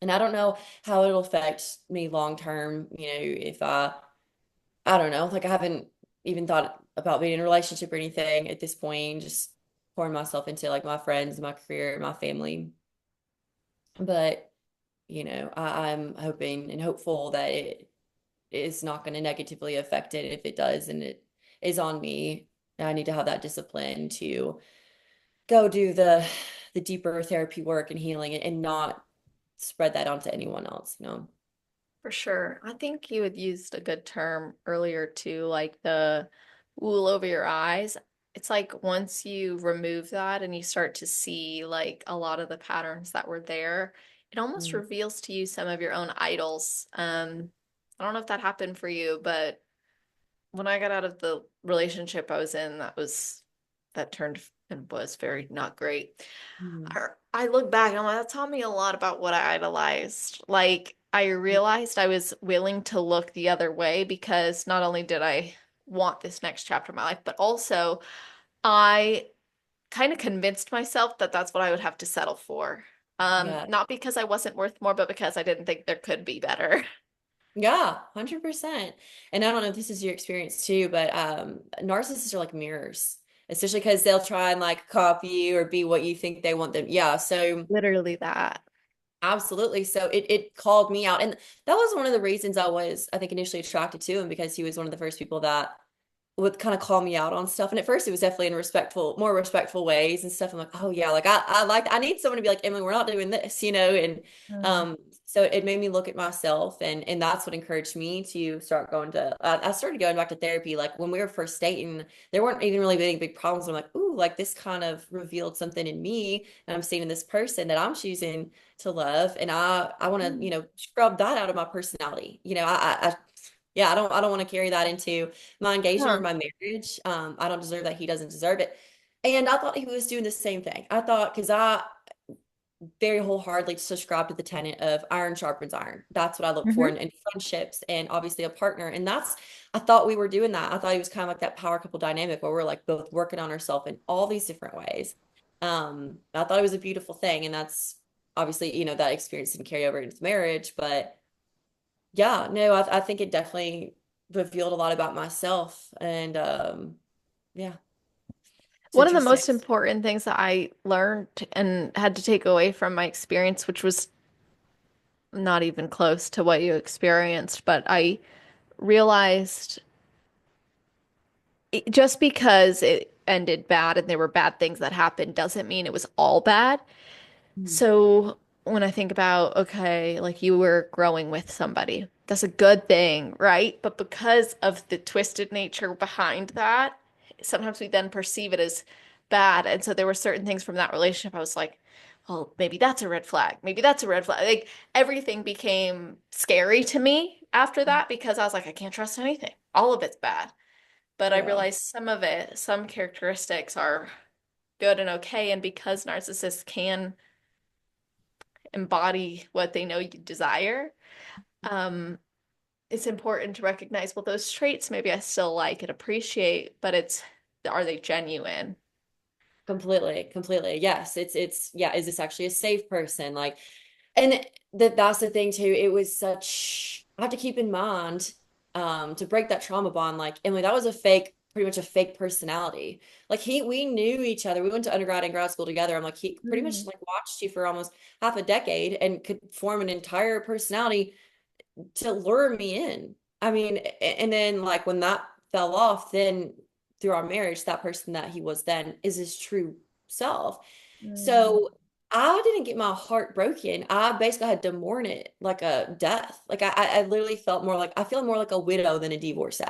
And I don't know how it'll affect me long term, if I don't know, like I haven't even thought about being in a relationship or anything at this point, just pouring myself into like my friends, my career, my family. But, I'm hoping and hopeful that it is not going to negatively affect it. If it does, and it is on me, I need to have that discipline to go do the deeper therapy work and healing and not spread that onto anyone else. for sure. I think you had used a good term earlier too, like the wool over your eyes. It's like once you remove that and you start to see like a lot of the patterns that were there, it almost Mm. reveals to you some of your own idols. I don't know if that happened for you, but when I got out of the relationship I was in, that turned and was very not great. Mm. I look back and I'm like, that taught me a lot about what I idolized. Like, I realized I was willing to look the other way because not only did I want this next chapter of my life, but also I kind of convinced myself that that's what I would have to settle for. Yeah. Not because I wasn't worth more, but because I didn't think there could be better. Yeah, 100%. And I don't know if this is your experience too, but narcissists are like mirrors, especially because they'll try and like copy you or be what you think they want them. Yeah, so Literally that. absolutely. So it called me out. And that was one of the reasons I think, initially attracted to him because he was one of the first people that would kind of call me out on stuff. And at first it was definitely in more respectful ways and stuff. I'm like, oh yeah, like I need someone to be like, Emily, we're not doing this, And Mm. um so it made me look at myself and that's what encouraged me to start going to I started going back to therapy. Like when we were first dating, there weren't even really any big problems. I'm like, ooh, like this kind of revealed something in me and I'm seeing in this person that I'm choosing to love. And I want to, scrub that out of my personality. Yeah, I don't want to carry that into my engagement or Huh. my marriage. I don't deserve that. He doesn't deserve it. And I thought he was doing the same thing. I thought because I very wholeheartedly subscribe to the tenet of iron sharpens iron. That's what I look for Hmm. in friendships and obviously a partner. And I thought we were doing that. I thought he was kind of like that power couple dynamic where we're like both working on ourselves in all these different ways. I thought it was a beautiful thing. And that's obviously, that experience didn't carry over into marriage, but yeah, no, I think it definitely revealed a lot about myself. And yeah, it's One of the interesting. most important things that I learned and had to take away from my experience, which was not even close to what you experienced, but I realized just because it ended bad and there were bad things that happened doesn't mean it was all bad. Mm. So when I think about, okay, like you were growing with somebody, that's a good thing, right? But because of the twisted nature behind that, sometimes we then perceive it as bad. And so there were certain things from that relationship I was like, well, maybe that's a red flag. Maybe that's a red flag. Like everything became scary to me after that because I was like, I can't trust anything. All of it's bad. But I Yeah, realized some of it, some characteristics are good and okay. And because narcissists can embody what they know you desire, um, it's important to recognize, well, those traits maybe I still like and appreciate, but are they genuine? completely, completely. Yes, yeah, is this actually a safe person? Like, and that's the thing too. It was such, I have to keep in mind, to break that trauma bond, like, Emily, that was pretty much a fake personality. Like we knew each other. We went to undergrad and grad school together. I'm like, he pretty much Mm. like watched you for almost half a decade and could form an entire personality to lure me in. I mean, and then like when that fell off, then through our marriage, that person that he was then is his true self. Mm. So I didn't get my heart broken. I basically had to mourn it like a death. Like I literally felt more like I feel more like a widow than a divorcee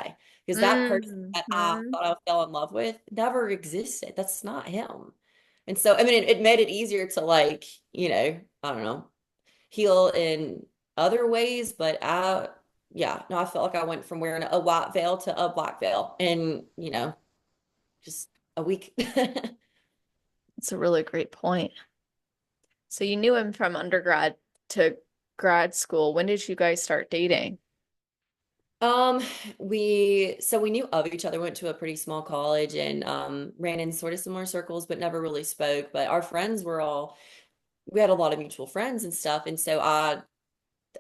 because that person that I Mhm. thought I fell in love with never existed. That's not him. And so, I mean, it made it easier to like, I don't know, heal in other ways, but yeah, no, I felt like I went from wearing a white veil to a black veil in, just a week. That's a really great point. So you knew him from undergrad to grad school. When did you guys start dating? Um, we knew of each other, went to a pretty small college and ran in sort of similar circles, but never really spoke. But our friends were all we had a lot of mutual friends and stuff. And so I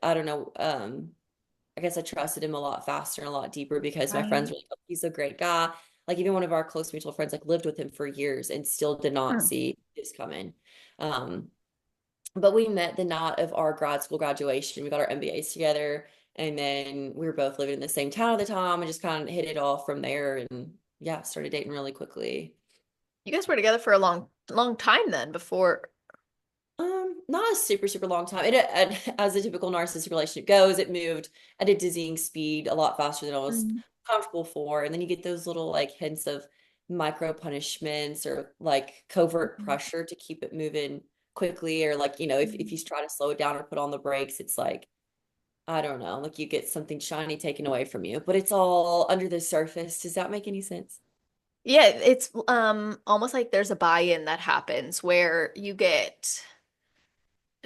don't know, I guess I trusted him a lot faster and a lot deeper because my friends Right. were like, oh, he's a great guy. Like even one of our close mutual friends like lived with him for years and still did not Hmm. see this coming. Um, but we met the night of our grad school graduation. We got our MBAs together and then we were both living in the same town at the time and just kind of hit it off from there and yeah, started dating really quickly. You guys were together for a long time then before. Not a super, super long time. As a typical narcissistic relationship goes, it moved at a dizzying speed, a lot faster than I was Mm. comfortable for. And then you get those little like hints of micro punishments or like covert pressure to keep it moving quickly, or like, if Mhm. he's trying to slow it down or put on the brakes, it's like I don't know, like you get something shiny taken away from you, but it's all under the surface. Does that make any sense? Yeah, it's almost like there's a buy-in that happens where you get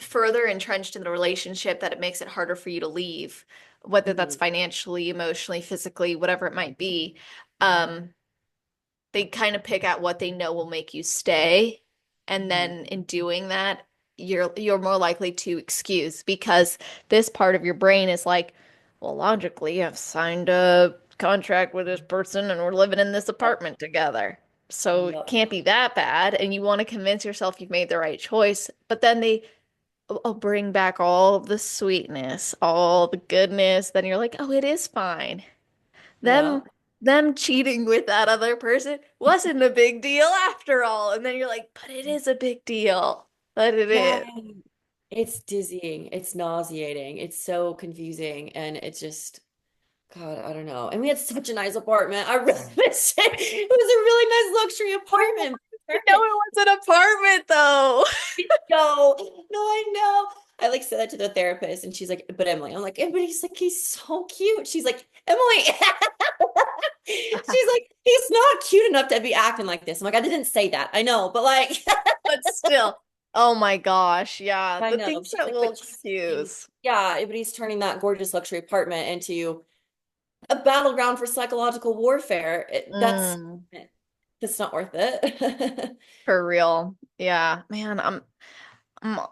further entrenched in the relationship that it makes it harder for you to leave, whether that's Hmm. financially, emotionally, physically, whatever it might be. Um, they kind of pick out what they know will make you stay, and Hmm. then in doing that, you're more likely to excuse because this part of your brain is like, well, logically, I've signed a contract with this person and we're living in this Yep. apartment together. So it Yep. can't be that bad, and you want to convince yourself you've made the right choice, but then they will bring back all of the sweetness, all the goodness, then you're like, oh, it is fine. Them Yep. them cheating with that other person wasn't a big deal after all. And then you're like, but it is a big deal. But it Yeah. is. It's dizzying. It's nauseating. It's so confusing. And it's just, God, I don't know. And we had such a nice apartment. I really miss it. It was a really nice luxury apartment. I know it was an apartment though. No, no, I know. I like said that to the therapist, and she's like, "But Emily," I'm like, "But he's like, he's so cute." She's like, "Emily," she's like, "He's not cute enough to be acting like this." I'm like, "I didn't say that. I know, but like, But still, oh my gosh, yeah, I the know." things She's that like, we'll "But he's turning, excuse. yeah, but he's turning that gorgeous luxury apartment into a battleground for psychological warfare. Mm, That's not worth it." for real. Yeah, man, I'm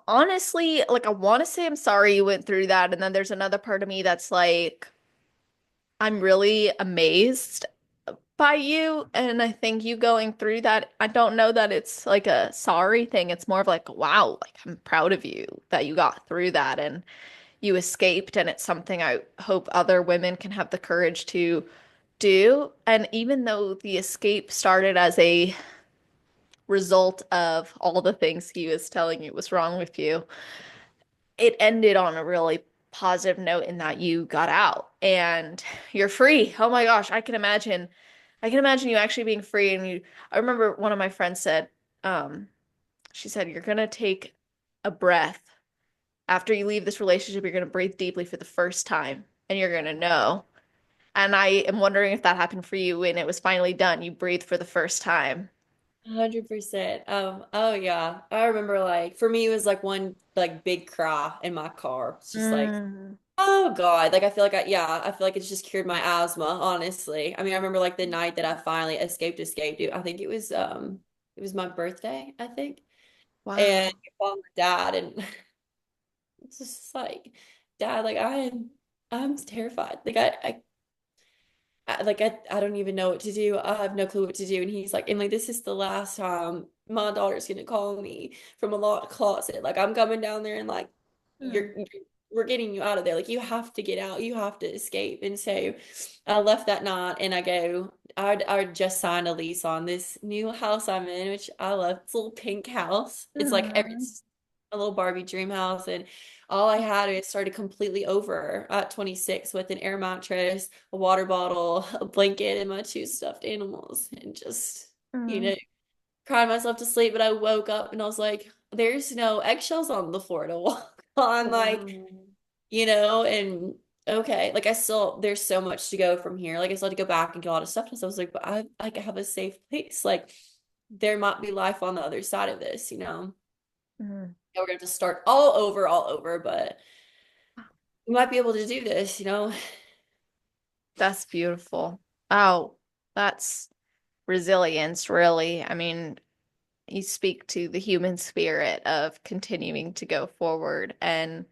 honestly like I want to say I'm sorry you went through that, and then there's another part of me that's like I'm really amazed by you, and I think you going through that, I don't know that it's like a sorry thing. It's more of like, wow, like I'm proud of you that you got through that and you escaped, and it's something I hope other women can have the courage to do. And even though the escape started as a result of all the things he was telling you was wrong with you, it ended on a really positive note in that you got out and you're free. Oh my gosh, I can imagine you actually being free and you I remember one of my friends said, she said, you're gonna take a breath. After you leave this relationship, you're gonna breathe deeply for the first time and you're gonna know. And I am wondering if that happened for you when it was finally done. You breathed for the first time. 100%. Oh yeah. I remember like for me it was like one like big cry in my car. It's just like, Mm. oh God. Like I feel like I feel like it's just cured my asthma, honestly. I mean, I remember like the night that I finally escaped. I think it was my birthday, I think. And Wow. I called my dad and it's just like, Dad, like I'm terrified. I don't even know what to do. I have no clue what to do. And he's like, and like, this is the last time my daughter's gonna call me from a locked closet. Like, I'm coming down there and like, Mm. we're getting you out of there. Like, you have to get out. You have to escape. And so I left that night and I just signed a lease on this new house I'm in, which I love. It's a little pink house. Mm. It's a little Barbie dream house. And all I had is started completely over at 26 with an air mattress, a water bottle, a blanket, and my two stuffed animals, and just, you Mm. know, cried myself to sleep. But I woke up and I was like, there's no eggshells on the floor to walk on, like, Wow. and okay, like there's so much to go from here. Like I still had to go back and get a lot of stuff. And so I was like, but I like have a safe place. Like there might be life on the other side of this. Mm. And we're gonna have to start all over, but we might be able to do this. That's beautiful. Oh, that's resilience, really. I mean, you speak to the human spirit of continuing to go forward. And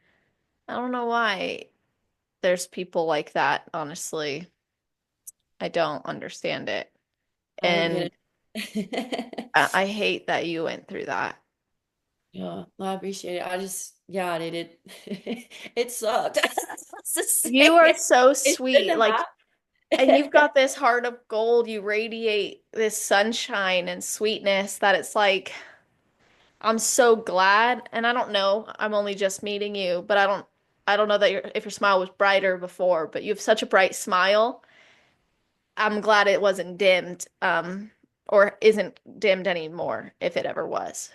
I don't know why there's people like that, honestly. I don't understand it. I don't get And it. I hate that you went through that. Yeah, I appreciate it. I just, yeah, I did it. It sucked. Let's just say You are it. so It shouldn't sweet. have Like, and you've happened. got this heart of gold. You radiate this sunshine and sweetness that it's like, I'm so glad. And I don't know, I'm only just meeting you, but I don't know that if your smile was brighter before, but you have such a bright smile. I'm glad it wasn't dimmed, or isn't dimmed anymore if it ever was.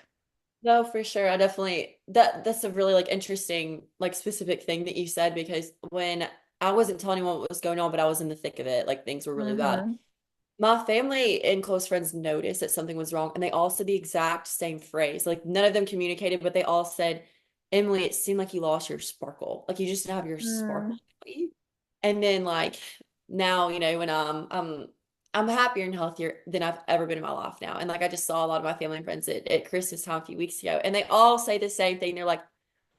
No, for sure. I definitely that's a really like interesting, like specific thing that you said because when I wasn't telling anyone what was going on, but I was in the thick of it, like things were really bad. Mm-hmm. My family and close friends noticed that something was wrong, and they all said the exact same phrase. Like none of them communicated, but they all said, "Emily, it seemed like you lost your sparkle. Like you just didn't have your sparkle." And then like now, when I'm happier and healthier than I've ever been in my life now. And like I just saw a lot of my family and friends at Christmas time a few weeks ago, and they all say the same thing. They're like,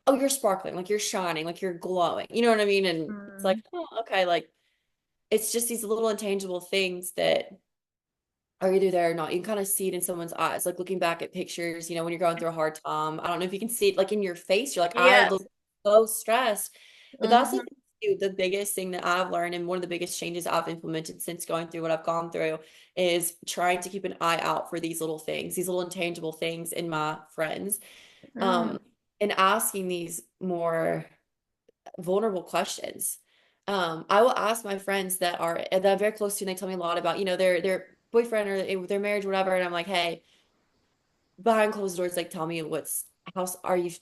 "Oh, you're sparkling, like you're shining, like you're glowing." You know what I mean? And it's like, Mm-hmm. oh, okay, like it's just these little intangible things that are either there or not. You can kind of see it in someone's eyes, like looking back at pictures, when you're going through a hard time. I don't know if you can see it like in your face. You're like, I Yes. look so stressed. But that's Mm-hmm. the thing too, the biggest thing that I've learned and one of the biggest changes I've implemented since going through what I've gone through is trying to keep an eye out for these little things, these little intangible things in my friends. Mm-hmm. Um, and asking these more vulnerable questions. I will ask my friends that I'm very close to, and they tell me a lot about, their boyfriend or their marriage, whatever. And I'm like, hey, behind closed doors, like, tell me do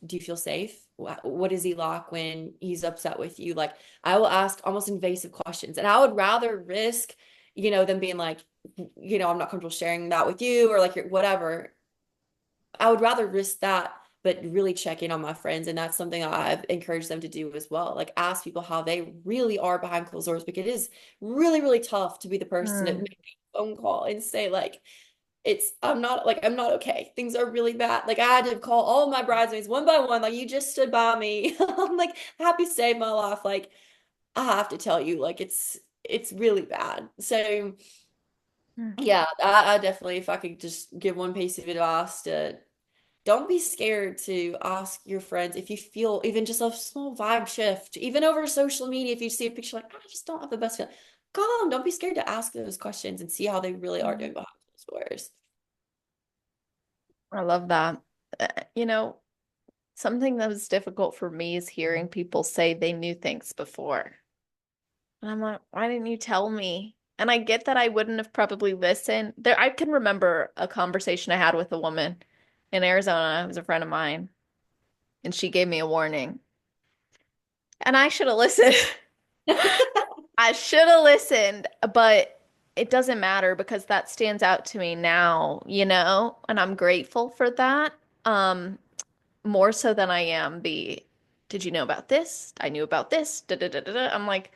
you feel safe? What is he like when he's upset with you? Like, I will ask almost invasive questions, and I would rather risk, them being like, I'm not comfortable sharing that with you, or like, whatever. I would rather risk that, but really check in on my friends. And that's something I've encouraged them to do as well. Like ask people how they really are behind closed doors because it is really, really tough to be the person that Mm-hmm. makes a phone call and say, like, I'm not okay. Things are really bad. Like I had to call all of my bridesmaids one by one, like you just stood by me. I'm like happy to save my life. Like I have to tell you, like it's really bad. So yeah, I definitely, if I could just give one piece of advice to don't be scared to ask your friends if you feel even just a small vibe shift, even over social media. If you see a picture like, I just don't have the best feeling, call them. Don't be scared to ask those questions and see how they really are Mm-hmm. doing behind closed doors. I love that. Uh, You know, something that was difficult for me is hearing people say they knew things before. And I'm like, why didn't you tell me? And I get that I wouldn't have probably listened. There, I can remember a conversation I had with a woman in Arizona, who was a friend of mine, and she gave me a warning. And I should have listened. I should have listened, but it doesn't matter because that stands out to me now, and I'm grateful for that. More so than I am did you know about this? I knew about this. Da, da, da, da, da. I'm like,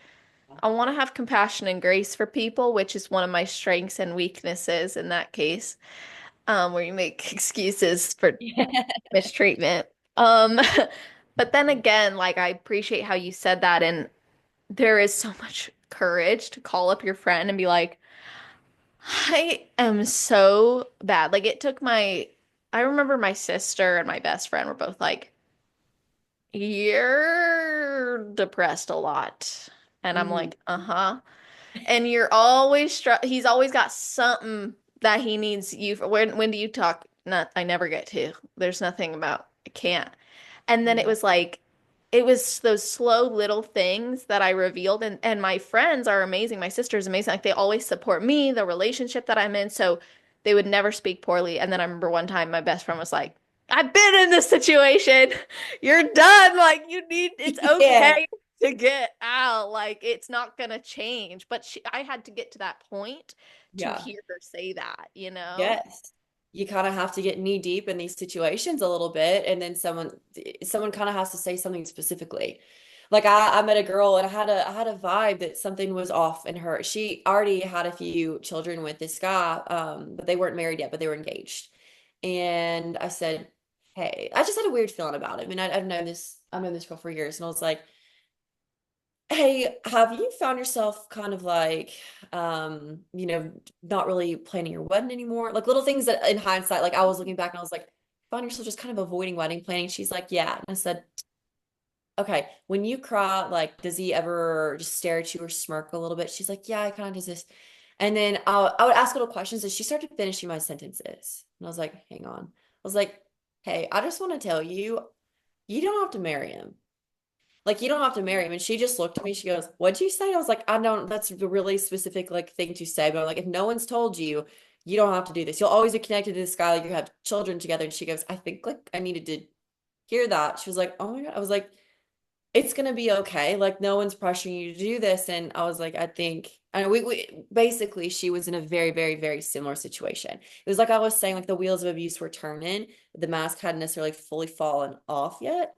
I want to have compassion and grace for people, which is one of my strengths and weaknesses in that case, where you make excuses for Yeah. mistreatment. But then again, like I appreciate how you said that, and there is so much courage to call up your friend and be like, I am so bad. Like I remember my sister and my best friend were both like, you're depressed a lot. And I'm Mhm. like, uh-huh. And he's always got something that he needs you for. When do you talk? Not, I never get to. There's nothing about I can't. And then Yeah. it was those slow little things that I revealed, and my friends are amazing. My sister's amazing. Like they always support me, the relationship that I'm in, so they would never speak poorly. And then I remember one time my best friend was like, I've been in this situation. You're done. Like it's Yeah. okay to get out. Like it's not gonna change. But I had to get to that point to Yeah. hear her say that. Yes. You kind of have to get knee deep in these situations a little bit, and then someone kind of has to say something specifically. Like I met a girl and I had a vibe that something was off in her. She already had a few children with this guy, but they weren't married yet, but they were engaged. And I said, "Hey," I just had a weird feeling about him, and I've known this girl for years, and I was like, hey, have you found yourself kind of like, not really planning your wedding anymore? Like little things that in hindsight, like I was looking back and I was like, found yourself just kind of avoiding wedding planning. She's like, yeah. And I said, okay, when you cry, like, does he ever just stare at you or smirk a little bit? She's like, yeah, I kind of does this. And then I would ask little questions and she started finishing my sentences. And I was like, hang on. I was like, hey, I just want to tell you, you don't have to marry him. Like you don't have to marry him. And she just looked at me. She goes, "What'd you say?" I was like, "I don't. That's a really specific like thing to say." But I'm like, if no one's told you, you don't have to do this. You'll always be connected to this guy, like you have children together. And she goes, I think like I needed to hear that. She was like, oh my God. I was like, it's gonna be okay. Like no one's pressuring you to do this. And I was like, I think, and we basically she was in a very, very, very similar situation. It was like I was saying, like the wheels of abuse were turning. The mask hadn't necessarily fully fallen off yet.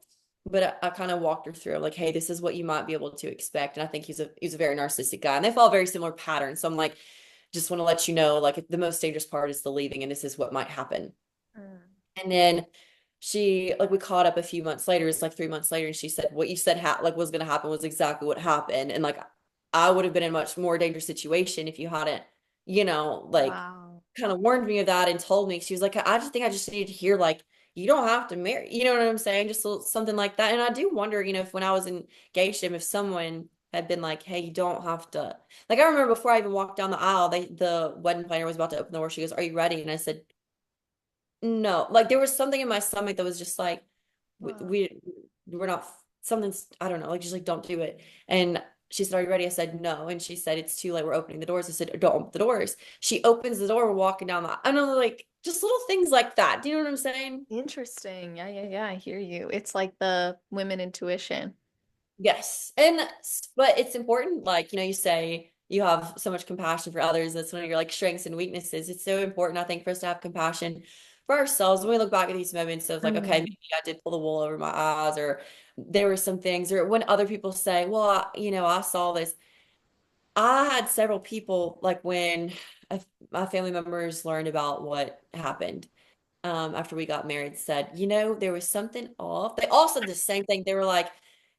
But I kind of walked her through like, hey, this is what you might be able to expect. And I think he's a very narcissistic guy. And they follow very similar patterns. So I'm like, just want to let you know, like the most dangerous part is the leaving, and this is what might happen. Mm. And then she like we caught up a few months later, it's like 3 months later, and she said what you said like was gonna happen was exactly what happened. And like I would have been in a much more dangerous situation if you hadn't, like Wow. kind of warned me of that and told me. She was like, I just think I just needed to hear like you don't have to marry, you know what I'm saying? Just something like that. And I do wonder, if when I was engaged to him, if someone had been like, hey, you don't have to. Like I remember before I even walked down the aisle, the wedding planner was about to open the door. She goes, are you ready? And I said, no, like there was something in my stomach that was just like we, Wow. we we're not something's I don't know, like just like don't do it. And she said, "Are you ready?" I said, "No." And she said, "It's too late. We're opening the doors." I said, "Don't open the doors." She opens the door. We're walking down the. I know, like just little things like that. Do you know what I'm saying? Interesting. Yeah, yeah, yeah. I hear you. It's like the women intuition. Yes. But it's important, like, you say you have so much compassion for others. That's one of your like strengths and weaknesses. It's so important, I think, for us to have compassion for ourselves when we look back at these moments of like, okay, Mm. maybe I did pull the wool over my eyes, or there were some things, or when other people say, well, I saw this. I had several people like when my family members learned about what happened after we got married said, there was something off. They all said the same thing. They were like,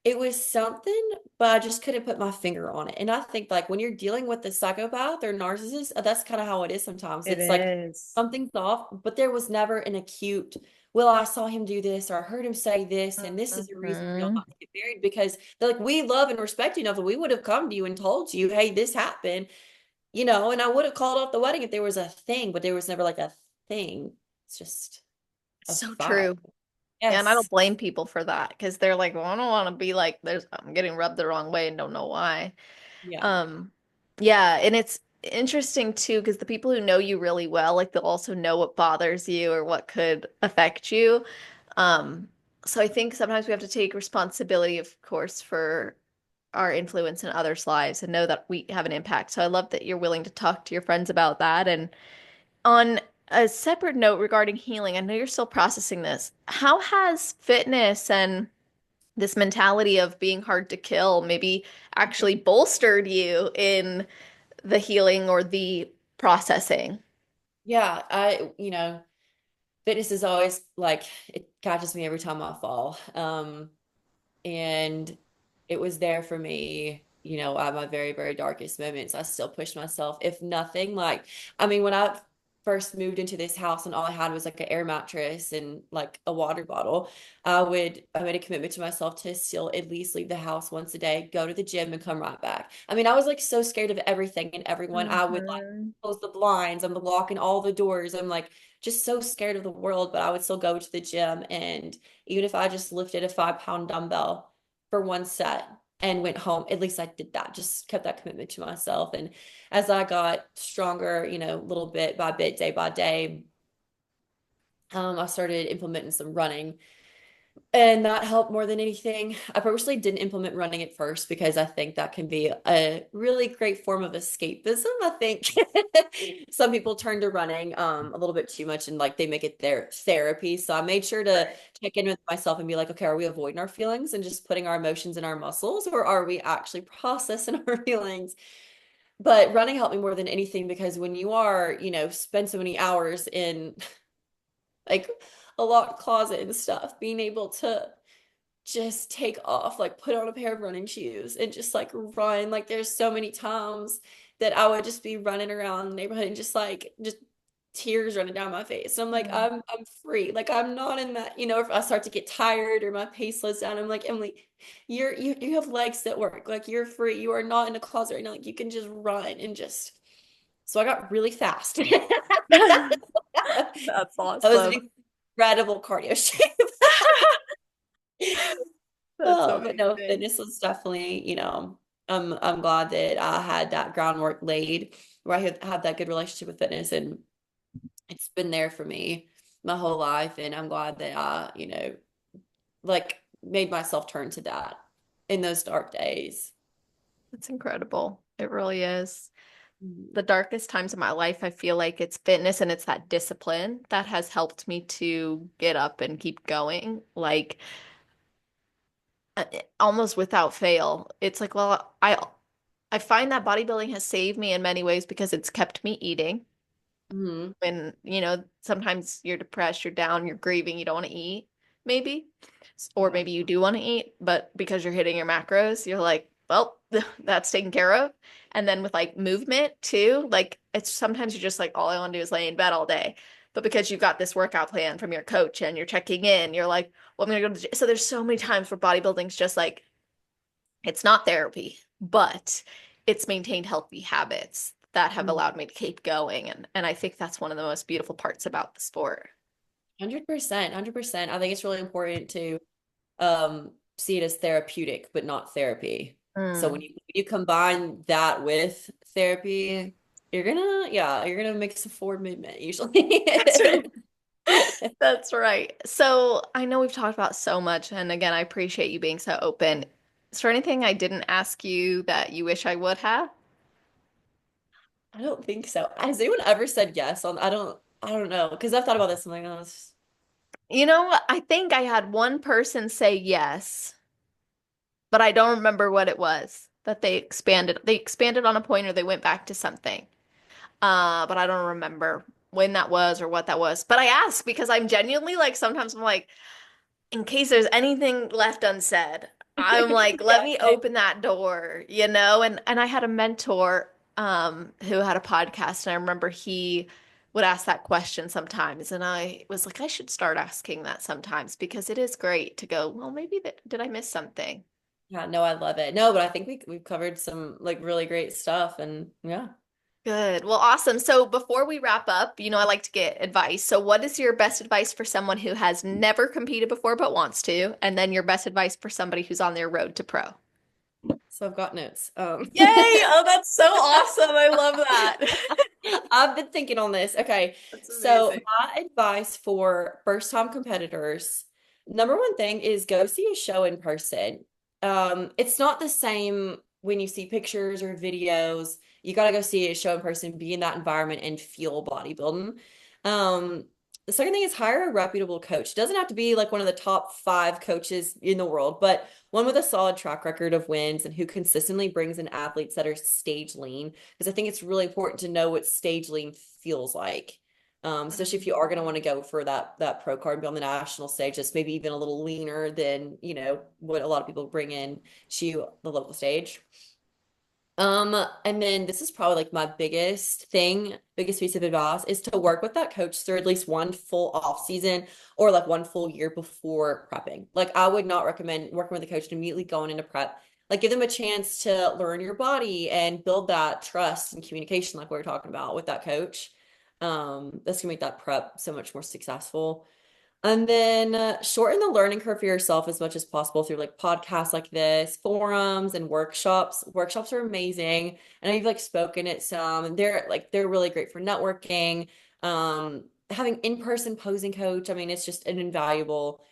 it was something, but I just couldn't put my finger on it. And I think like when you're dealing with a psychopath or narcissist, that's kind of how it is sometimes. It It's like is. something's off, but there was never an acute, well, I saw him do this or I heard him say this, and this is the reason we don't Mhm. have to get married because they're like, we love and respect you enough that we would have come to you and told you, hey, this happened, and I would have called off the wedding if there was a thing, but there was never like a thing. It's just a So vibe. true. Yeah, and I don't Yes. blame people for that because they're like, well, I don't want to be like I'm getting rubbed the wrong way and don't know why. Yeah. Um, yeah, and it's interesting too because the people who know you really well, like they'll also know what bothers you or what could affect you. Um, so I think sometimes we have to take responsibility, of course, for our influence in others' lives and know that we have an impact. So I love that you're willing to talk to your friends about that. And on a separate note regarding healing, I know you're still processing this. How has fitness and this mentality of being hard to kill maybe actually bolstered you in the healing or the processing? Yeah. Fitness is always like it catches me every time I fall. And it was there for me, at my very, very darkest moments. I still pushed myself, if nothing, like, I mean, when I first moved into this house and all I had was like an air mattress and like a water bottle, I made a commitment to myself to still at least leave the house once a day, go to the gym and come right back. I mean, I was like so scared of everything and everyone. I would like Mhm. close the blinds, I'm locking all the doors. I'm like just so scared of the world, but I would still go to the gym. And even if I just lifted a 5 pound dumbbell for one set and went home, at least I did that, just kept that commitment to myself. And as I got stronger, little bit by bit, day by day, I started implementing some running, and that helped more than anything. I purposely didn't implement running at first because I think that can be a really great form of escapism. I think some people turn to running a little bit too much and like they make it their therapy. So I made sure to Right. check in with myself and be like, okay, are we avoiding our feelings and just putting our emotions in our muscles, or are we actually processing our feelings? But running helped me more than anything because when you are, spend so many hours in like a locked closet and stuff, being able to just take off, like put on a pair of running shoes and just like run. Like there's so many times that I would just be running around the neighborhood and just tears running down my face. And I'm like, Mm. I'm free. Like I'm not in that, if I start to get tired or my pace slows down, I'm like, Emily, you have legs that work. Like you're free. You are not in a closet right now. Like you can just run and just so I got really fast. That's I was in awesome. incredible cardio shape. That's Oh, but no, amazing. fitness was definitely, I'm glad that I had that groundwork laid where I had that good relationship with fitness. And it's been there for me my whole life, and I'm glad that I, like made myself turn to that in those dark days. It's incredible. It really is. Mhm. The darkest times of my life, I feel like it's fitness and it's that discipline that has helped me to get up and keep going. Like almost without fail. It's like, well, I find that bodybuilding has saved me in many ways because it's kept me eating. Mhm. When, sometimes you're depressed, you're down, you're grieving, you don't want to eat, maybe. Or Yeah. maybe you do want to eat, but because you're hitting your macros, you're like, well, that's taken care of. And then with like movement too, like it's sometimes you're just like, all I want to do is lay in bed all day. But because you've got this workout plan from your coach and you're checking in, you're like, well, I'm gonna go to the gym. So there's so many times where bodybuilding's just like, it's not therapy, but it's maintained healthy habits that have Mhm. allowed me to keep going. And I think that's one of the most beautiful parts about the sport. 100%, 100%. I think it's really important to see it as therapeutic, but not therapy. So when Mm. you combine that with therapy, you're gonna make some forward movement usually. That's right. That's right. So I know we've talked about so much, and again, I appreciate you being so open. Is there anything I didn't ask you that you wish I would have? I don't think so. Has anyone ever said yes on I don't know. Because I've thought about this. I'm like, oh, I think I had one person say yes, but I don't remember what it was that they expanded. They expanded on a point or they went back to something. But I don't remember when that was or what that was. But I ask because I'm genuinely like sometimes I'm like, in case there's anything left unsaid, I'm like, let yeah, me same. open that door, you know? And I had a mentor who had a podcast, and I remember he would ask that question sometimes, and I was like, I should start asking that sometimes because it is great to go, well, maybe did I miss something? Yeah, no, I love it. No, but I think we've covered some like really great stuff, and yeah. Good. Well, awesome. So before we wrap up, I like to get advice. So what is your best advice for someone who has never competed before but wants to? And then your best advice for somebody who's on their road to pro? So I've got notes. Yay! Oh, that's so awesome. I love that. I've been thinking on this. Okay, That's so amazing. my advice for first-time competitors, number one thing is go see a show in person. It's not the same when you see pictures or videos. You got to go see a show in person, be in that environment, and feel bodybuilding. Um, the second thing is hire a reputable coach. It doesn't have to be like one of the top five coaches in the world, but one with a solid track record of wins and who consistently brings in athletes that are stage lean because I think it's really important to know what stage lean feels like. Especially if you are going to want to go for that pro card and be on the national stage, that's maybe even a little leaner than what a lot of people bring in to the local stage. And then this is probably like my biggest piece of advice is to work with that coach through at least one full off season or like one full year before prepping. Like I would not recommend working with a coach and immediately going into prep. Like give them a chance to learn your body and build that trust and communication like we were talking about with that coach. That's gonna make that prep so much more successful. And then shorten the learning curve for yourself as much as possible through like podcasts like this, forums and workshops. Workshops are amazing. I know you've like spoken at some, and they're really great for networking. Having in-person posing coach, I mean, it's just an invaluable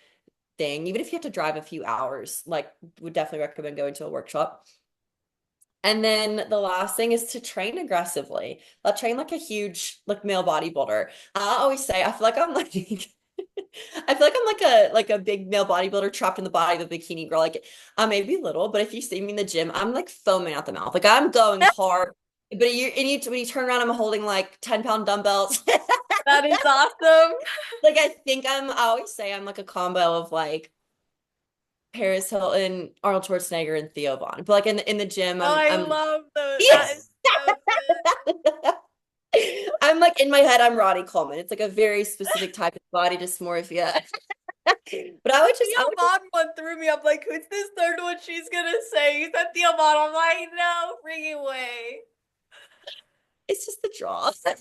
thing. Even if you have to drive a few hours, like would definitely recommend going to a workshop. And then the last thing is to train aggressively. I'll train like a huge like male bodybuilder. I always say I feel like I'm like I feel like I'm like a big male bodybuilder trapped in the body of a bikini girl. Like I may be little, but if you see me in the gym, I'm like foaming at the mouth. Like I'm going hard. But when you turn around, I'm holding like 10-pound dumbbells. That is awesome. Like I always say I'm like a combo of like Paris Hilton, Arnold Schwarzenegger, and Theo Von. But like in the gym, Oh, I I'm love those. That yes. is so good. I'm like in my head, I'm Ronnie Coleman. It's like a very specific type of body dysmorphia. But The I Theo would just Von one threw me up like, who's this third one she's gonna say? He said Theo Von. I'm like, no, bring it away. it's just the draw. Awesome.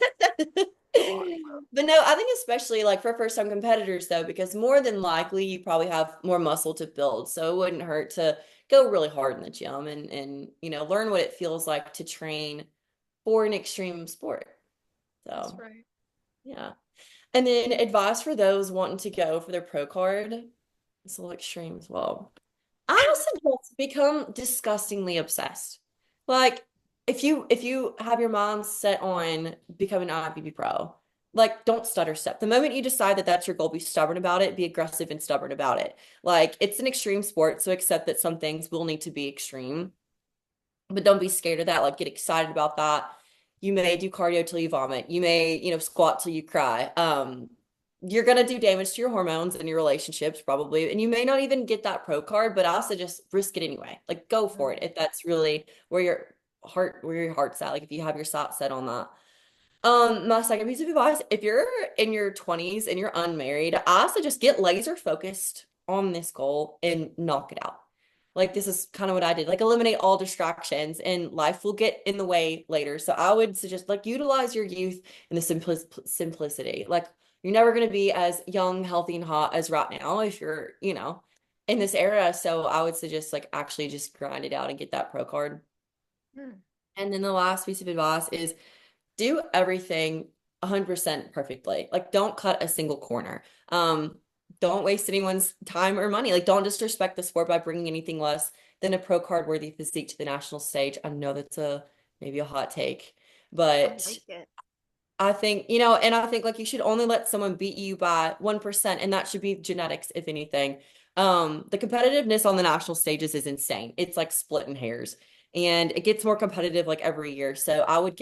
But no, I think especially like for first time competitors though, because more than likely you probably have more muscle to build. So it wouldn't hurt to go really hard in the gym and learn what it feels like to train for an extreme sport. That's So right. Yeah. And then advice for those wanting to go for their pro card. It's a little extreme as well. I would suggest become disgustingly obsessed. Like if you have your mind set on becoming an IFBB pro, like don't stutter step. The moment you decide that that's your goal, be stubborn about it, be aggressive and stubborn about it. Like it's an extreme sport, so accept that some things will need to be extreme, but don't be scared of that. Like get excited about that. You may do cardio till you vomit. You may, squat till you cry. You're gonna do damage to your hormones and your relationships probably, and you may not even get that pro card, but I also just risk it anyway. Like go for it if that's really where your heart's at. Like if you have your sights set on that. My second piece of advice, if you're in your 20s and you're unmarried, I suggest get laser focused on this goal and knock it out. Like this is kind of what I did. Like eliminate all distractions and life will get in the way later. So I would suggest like utilize your youth and the simplicity. Like you're never going to be as young, healthy, and hot as right now if you're, in this era. So I would suggest like actually just grind it out and get that pro card. Hmm. And then the last piece of advice is do everything 100% perfectly. Like don't cut a single corner. Don't waste anyone's time or money. Like don't disrespect the sport by bringing anything less than a pro card worthy physique to the national stage. I know that's a maybe a hot take, I but like it. I think, and I think like you should only let someone beat you by 1%, and that should be genetics, if anything. The competitiveness on the national stages is insane. It's like splitting hairs, and it gets more competitive like every year. So I would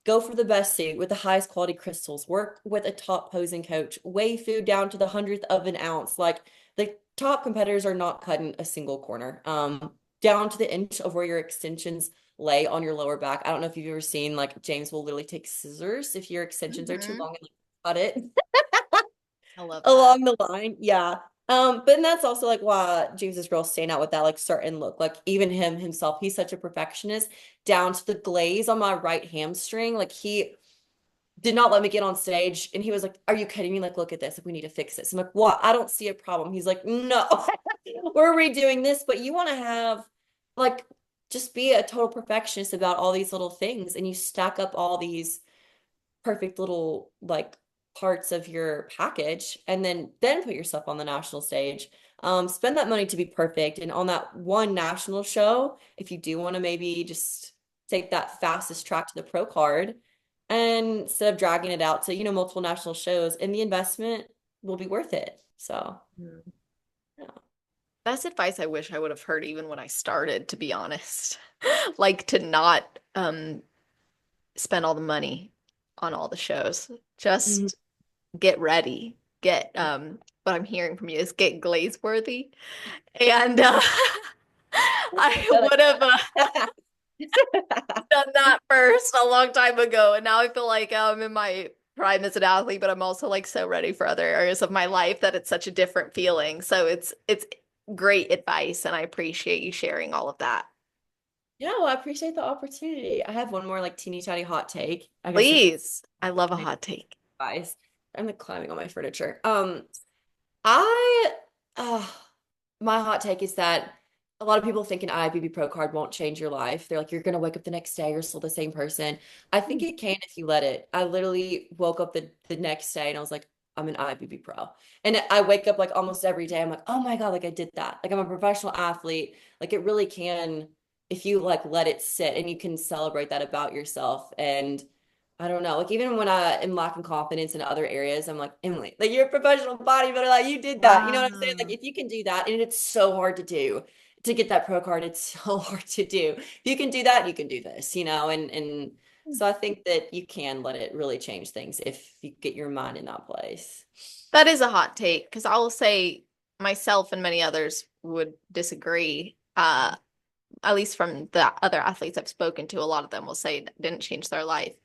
go for the best suit with the highest quality crystals, work with a top posing coach, weigh food down to the hundredth of an ounce. Like the top competitors are not cutting a single corner, down to the inch of where your extensions lay on your lower back. I don't know if you've ever seen like James will literally take scissors if your extensions are too Hmm. long and like, cut it I love that. along the line. Yeah. But that's also like why James's girl stand out with that like certain look. Like even him himself, he's such a perfectionist down to the glaze on my right hamstring. Like he did not let me get on stage and he was like, "Are you kidding me? Like, look at this. Like, we need to fix this." I'm like, "What? I don't see a problem." He's like, "No, we're redoing this, but you want to have like just be a total perfectionist about all these little things and you stack up all these perfect little like parts of your package and then put yourself on the national stage. Spend that money to be perfect. And on that one national show, if you do want to maybe just take that fastest track to the pro card and instead of dragging it out to, multiple national shows, and the investment will be worth it. So, Hmm. yeah. That's advice I wish I would have heard even when I started, to be honest. Like to not spend all the money on all the shows. Mhm. Just get ready. Get what I'm hearing from you is get glaze worthy. And I would have done that first a long time ago. And now I feel like I'm in my prime as an athlete, but I'm also like so ready for other areas of my life that it's such a different feeling. So it's great advice, and I appreciate you sharing all of that. Yeah, well, I appreciate the opportunity. I have one more like teeny tiny hot take. I guess like Please. I love a hot take. advice. I'm like climbing on my furniture. I uh my hot take is that a lot of people think an IFBB Pro card won't change your life. They're like, you're gonna wake up the next day, you're still the same person. I think it can if you let it. I literally woke up the next day and I was like, I'm an IFBB Pro. And I wake up like almost every day. I'm like, oh my God, like I did that. Like I'm a professional athlete. Like it really can if you like let it sit and you can celebrate that about yourself. And I don't know. Like even when I am lacking confidence in other areas, I'm like, Emily, like you're a professional bodybuilder, like you did that. You know what I'm saying? Like Wow. if you can do that, and it's so hard to do to get that pro card, it's so hard to do. If you can do that, you can do this, and so I think that you can let it really change things if you get your mind in that place. That is a hot take because I will say myself and many others would disagree. At least from the other athletes I've spoken to, a lot of them will say it didn't change their life.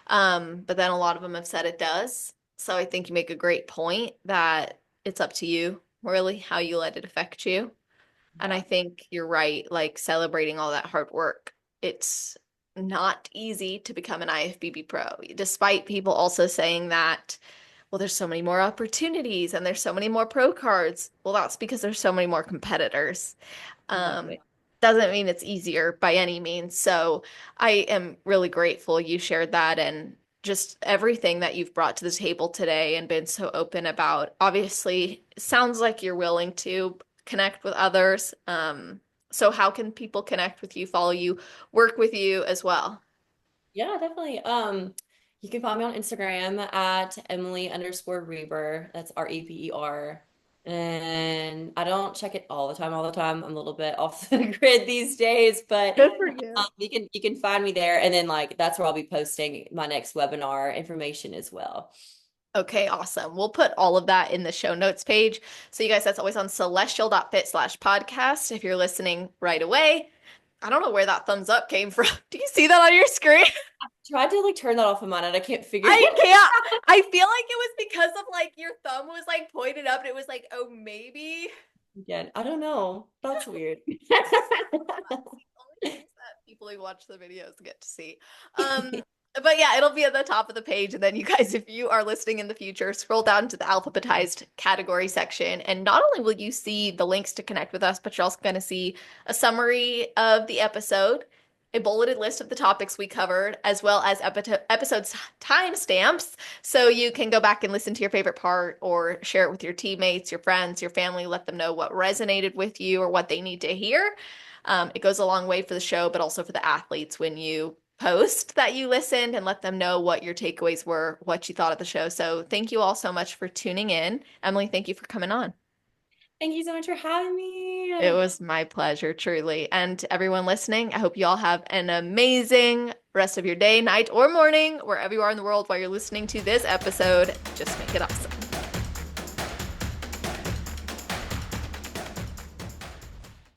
But then a lot of them have said it does. So I think you make a great point that it's up to you, really, how you let it affect you. And I Yeah. think you're right, like celebrating all that hard work. It's not easy to become an IFBB pro, despite people also saying that, well, there's so many more opportunities and there's so many more pro cards. Well, that's because there's so many more competitors. Um, Exactly. doesn't mean it's easier by any means. So I am really grateful you shared that. And just everything that you've brought to the table today and been so open about. Obviously, it sounds like you're willing to connect with others. So how can people connect with you, follow you, work with you as well? Yeah, definitely. You can find me on Instagram at Emily_Reber. That's Reber. And I don't check it all the time. I'm a little bit off the grid these days, but Good for you. you can find me there. And then like that's where I'll be posting my next webinar information as well. Okay, awesome. We'll put all of that in the show notes page. So you guys, that's always on celestial.fit/podcast if you're listening right away. I don't know where that thumbs up came from. Do you see that on your screen? Tried to like turn that off of mine and I can't figure I it can't. I feel like it was because of like your thumb was like pointed up and it was like, oh, maybe. out again. I don't know. That's weird. Only things that people who watch the videos get to see. But yeah, it'll be at the top of the page. And then you guys, if you are listening in the future, scroll down to the alphabetized category section. And not only will you see the links to connect with us, but you're also going to see a summary of the episode, a bulleted list of the topics we covered, as well as episode timestamps. So you can go back and listen to your favorite part or share it with your teammates, your friends, your family, let them know what resonated with you or what they need to hear. It goes a long way for the show, but also for the athletes when you post that you listened and let them know what your takeaways were, what you thought of the show. So thank you all so much for tuning in. Emily, thank you for coming on. Thank you so much for having It me. was my pleasure, truly. And to everyone listening, I hope you all have an amazing rest of your day, night, or morning, wherever you are in the world while you're listening to this episode. Just make it awesome.